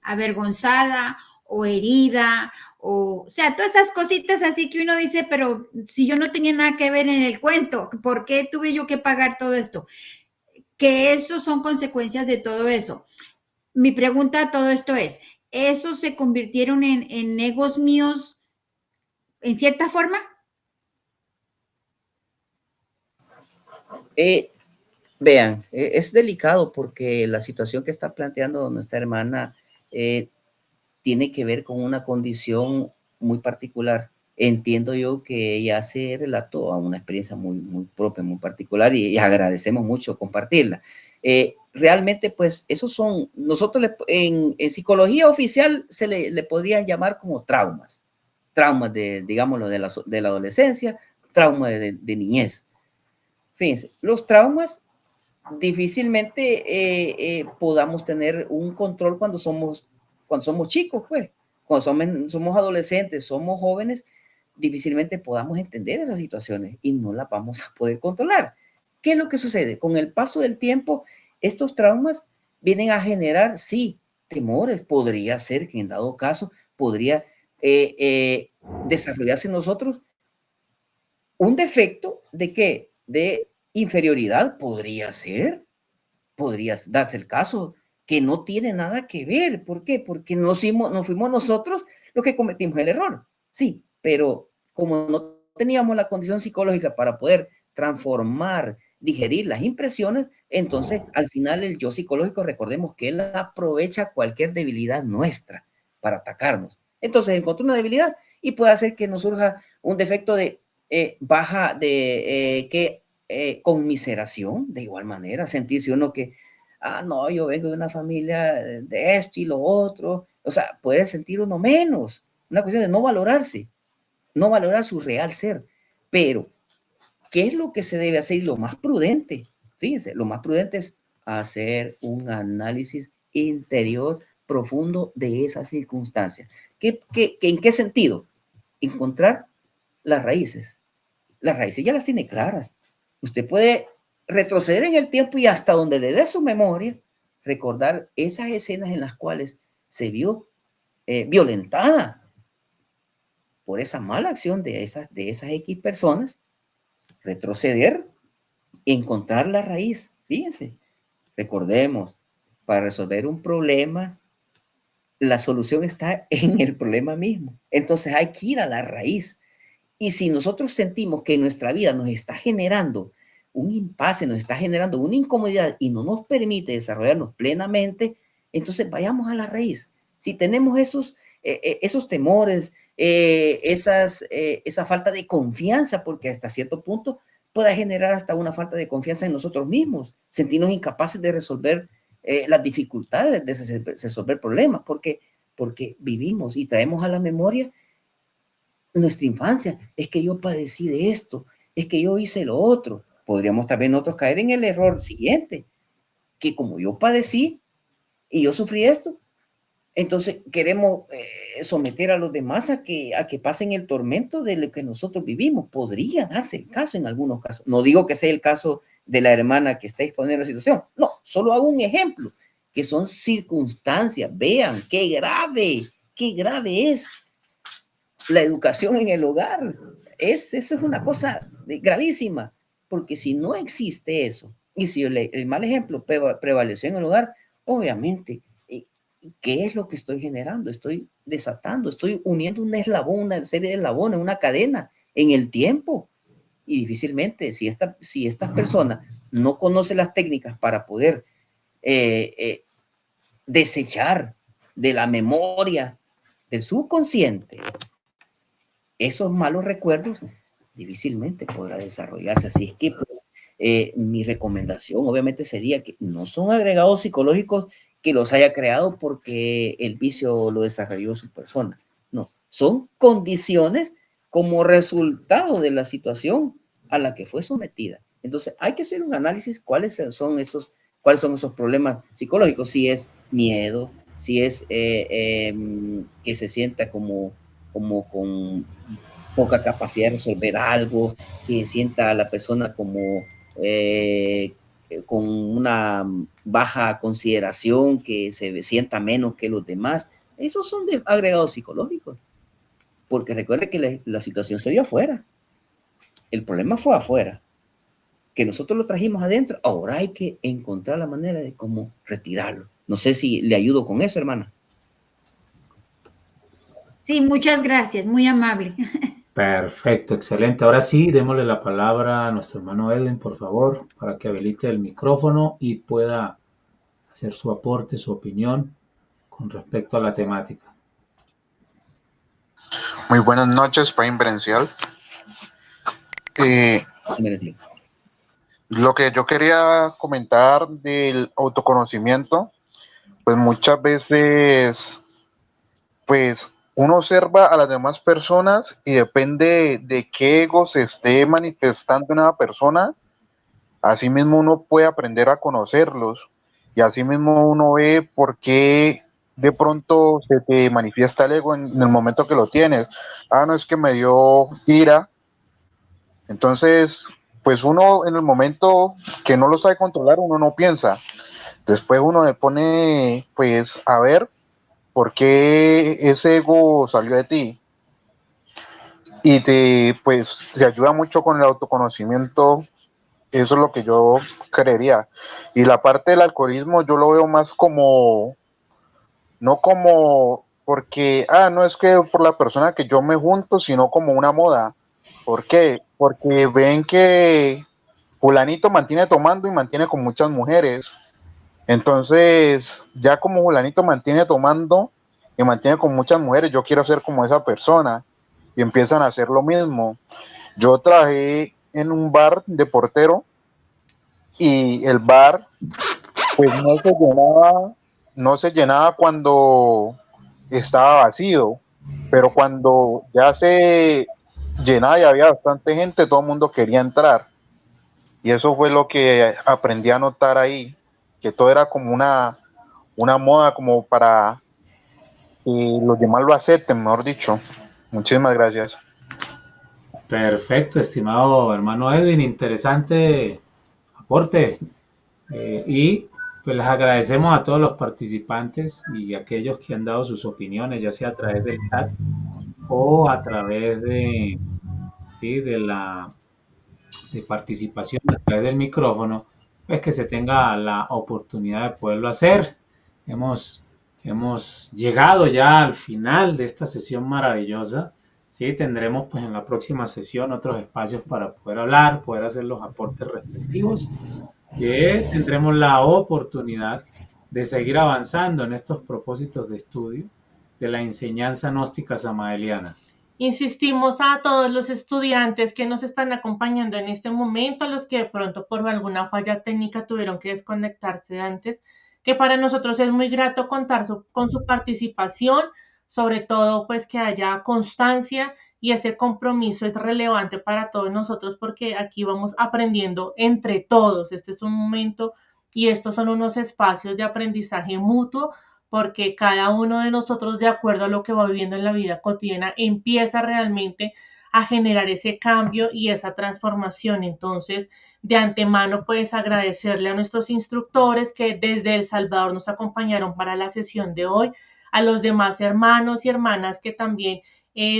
avergonzada o herida, o sea, todas esas cositas así que uno dice, pero si yo no tenía nada que ver en el cuento, ¿por qué tuve yo que pagar todo esto? Que eso son consecuencias de todo eso. Mi pregunta a todo esto es, ¿esos se convirtieron en egos míos en cierta forma? Vean, es delicado porque la situación que está planteando nuestra hermana tiene que ver con una condición muy particular. Entiendo yo que ella se relató a una experiencia muy, muy propia, muy particular y agradecemos mucho compartirla. Realmente, pues, esos son, nosotros en psicología oficial se le podría llamar como traumas de, digámoslo, de la adolescencia, traumas de niñez. Fíjense, los traumas difícilmente podamos tener un control cuando somos chicos, pues. Cuando somos adolescentes, somos jóvenes, difícilmente podamos entender esas situaciones y no las vamos a poder controlar. ¿Qué es lo que sucede? Con el paso del tiempo, estos traumas vienen a generar, sí, temores. Podría ser que en dado caso podría desarrollarse en nosotros un defecto de ¿qué? De inferioridad, podría darse el caso, que no tiene nada que ver. ¿Por qué? Porque no fuimos nosotros los que cometimos el error. Sí, pero como no teníamos la condición psicológica para poder transformar, digerir las impresiones, entonces al final el yo psicológico, recordemos que él aprovecha cualquier debilidad nuestra para atacarnos. Entonces encontró una debilidad y puede hacer que nos surja un defecto de conmiseración, de igual manera, sentirse uno que, no, yo vengo de una familia de esto y lo otro, o sea, puede sentir uno menos, una cuestión de no valorarse, no valorar su real ser. Pero, ¿qué es lo que se debe hacer? Y lo más prudente, fíjense, lo más prudente es hacer un análisis interior profundo de esas circunstancias. ¿En qué sentido? Encontrar las raíces. Las raíces ya las tiene claras. Usted puede retroceder en el tiempo y hasta donde le dé su memoria, recordar esas escenas en las cuales se vio violentada por esa mala acción de esas X personas, retroceder, encontrar la raíz. Fíjense, recordemos, para resolver un problema, la solución está en el problema mismo. Entonces hay que ir a la raíz. Y si nosotros sentimos que nuestra vida nos está generando un impasse, nos está generando una incomodidad y no nos permite desarrollarnos plenamente, entonces vayamos a la raíz. Si tenemos esos temores, esa falta de confianza, porque hasta cierto punto puede generar hasta una falta de confianza en nosotros mismos, sentirnos incapaces de resolver las dificultades, de resolver problemas, porque vivimos y traemos a la memoria nuestra infancia. Es que yo padecí de esto, es que yo hice lo otro. Podríamos también nosotros caer en el error siguiente, que como yo padecí y yo sufrí esto, entonces queremos someter a los demás a que pasen el tormento de lo que nosotros vivimos. Podría darse el caso en algunos casos. No digo que sea el caso de la hermana que está exponiendo la situación. No, solo hago un ejemplo, que son circunstancias. Vean qué grave es la educación en el hogar. Esa es una cosa gravísima, porque si no existe eso, y si el mal ejemplo prevaleció en el hogar, obviamente, ¿qué es lo que estoy generando? Estoy desatando, estoy uniendo un eslabón, una serie de eslabones, una cadena en el tiempo. Y difícilmente, si esta persona no conoce las técnicas para poder desechar de la memoria del subconsciente esos malos recuerdos, difícilmente podrá desarrollarse. Así es que pues, mi recomendación obviamente sería que no son agregados psicológicos que los haya creado porque el vicio lo desarrolló su persona. No, son condiciones como resultado de la situación a la que fue sometida. Entonces hay que hacer un análisis cuáles son esos problemas psicológicos, si es miedo, si es que se sienta como con poca capacidad de resolver algo, que sienta a la persona como con una baja consideración, que se sienta menos que los demás. Esos son agregados psicológicos, porque recuerde que la situación se dio afuera, el problema fue afuera, que nosotros lo trajimos adentro. Ahora hay que encontrar la manera de cómo retirarlo. No sé si le ayudo con eso, hermana. Sí, muchas gracias, muy amable. Perfecto, excelente. Ahora sí, démosle la palabra a nuestro hermano Edwin, por favor, para que habilite el micrófono y pueda hacer su aporte, su opinión con respecto a la temática. Muy buenas noches, Pain Inverencial. Lo que yo quería comentar del autoconocimiento, pues muchas veces, pues uno observa a las demás personas y depende de qué ego se esté manifestando en una persona, así mismo uno puede aprender a conocerlos y así mismo uno ve por qué de pronto se te manifiesta el ego en el momento que lo tienes. Ah, no, es que me dio ira. Entonces, pues uno en el momento que no lo sabe controlar, uno no piensa. Después uno se pone, pues, a ver por qué ese ego salió de ti. Y pues, te ayuda mucho con el autoconocimiento. Eso es lo que yo creería. Y la parte del alcoholismo yo lo veo más como, no como porque, no es que por la persona que yo me junto, sino como una moda. ¿Por qué? Porque ven que Julanito mantiene tomando y mantiene con muchas mujeres. Entonces, ya como Julanito mantiene tomando y mantiene con muchas mujeres, yo quiero ser como esa persona. Y empiezan a hacer lo mismo. Yo trabajé en un bar de portero y el bar, pues no se llenaba cuando estaba vacío, pero cuando ya se llenaba y había bastante gente, todo el mundo quería entrar. Y eso fue lo que aprendí a notar ahí, que todo era como una moda como para que los demás lo acepten, mejor dicho. Muchísimas gracias. Perfecto, estimado hermano Edwin, interesante aporte. Y pues les agradecemos a todos los participantes y a aquellos que han dado sus opiniones, ya sea a través del chat o a través de, ¿sí? de participación a través del micrófono, pues que se tenga la oportunidad de poderlo hacer. Hemos llegado ya al final de esta sesión maravillosa. Sí, tendremos pues en la próxima sesión otros espacios para poder hablar, poder hacer los aportes respectivos, que tendremos la oportunidad de seguir avanzando en estos propósitos de estudio de la enseñanza gnóstica samaeliana. Insistimos a todos los estudiantes que nos están acompañando en este momento, a los que de pronto por alguna falla técnica tuvieron que desconectarse antes, que para nosotros es muy grato contar con su participación, sobre todo pues que haya constancia, y ese compromiso es relevante para todos nosotros porque aquí vamos aprendiendo entre todos. Este es un momento y estos son unos espacios de aprendizaje mutuo, porque cada uno de nosotros, de acuerdo a lo que va viviendo en la vida cotidiana, empieza realmente a generar ese cambio y esa transformación. Entonces, de antemano, pues agradecerle a nuestros instructores que desde El Salvador nos acompañaron para la sesión de hoy, a los demás hermanos y hermanas que también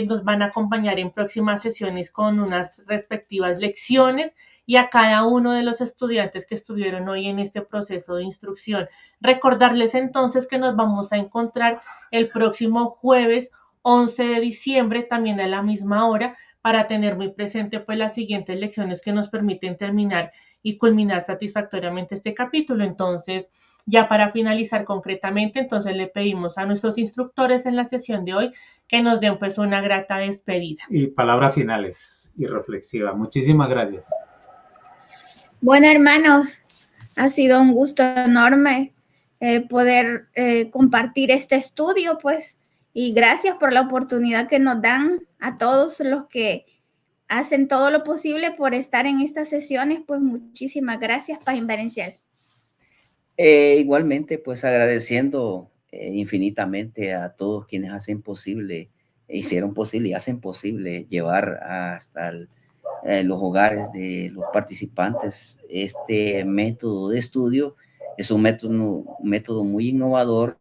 nos van a acompañar en próximas sesiones con unas respectivas lecciones, y a cada uno de los estudiantes que estuvieron hoy en este proceso de instrucción. Recordarles entonces que nos vamos a encontrar el próximo jueves 11 de diciembre, también a la misma hora, para tener muy presente pues las siguientes lecciones que nos permiten terminar y culminar satisfactoriamente este capítulo. Entonces, ya para finalizar concretamente, entonces le pedimos a nuestros instructores en la sesión de hoy que nos den pues una grata despedida. Y palabras finales y reflexivas. Muchísimas gracias. Bueno, hermanos, ha sido un gusto enorme poder compartir este estudio, pues, y gracias por la oportunidad que nos dan a todos los que hacen todo lo posible por estar en estas sesiones. Pues muchísimas gracias, Pain Inverencial. Igualmente, pues agradeciendo infinitamente a todos quienes hacen posible, hicieron posible y hacen posible llevar hasta los hogares de los participantes este método de estudio. Es un método muy innovador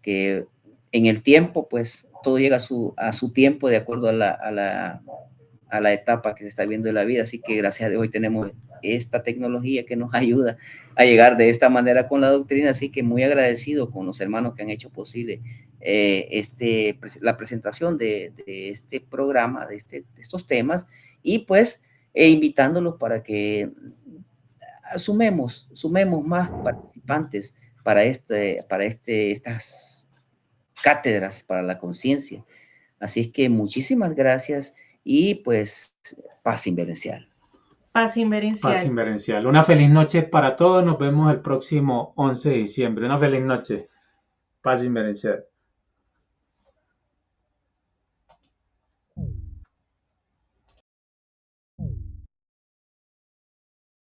que en el tiempo, pues todo llega a su tiempo de acuerdo a la etapa que se está viendo de la vida. Así que gracias a Dios hoy tenemos esta tecnología que nos ayuda a llegar de esta manera con la doctrina. Así que muy agradecido con los hermanos que han hecho posible la presentación de este programa, de estos temas, y pues invitándolos para que sumemos más participantes para estas cátedras para la conciencia. Así es que muchísimas gracias y pues paz inverencial. Paz inverencial. Paz inverencial. Una feliz noche para todos. Nos vemos el próximo 11 de diciembre. Una feliz noche. Paz inverencial.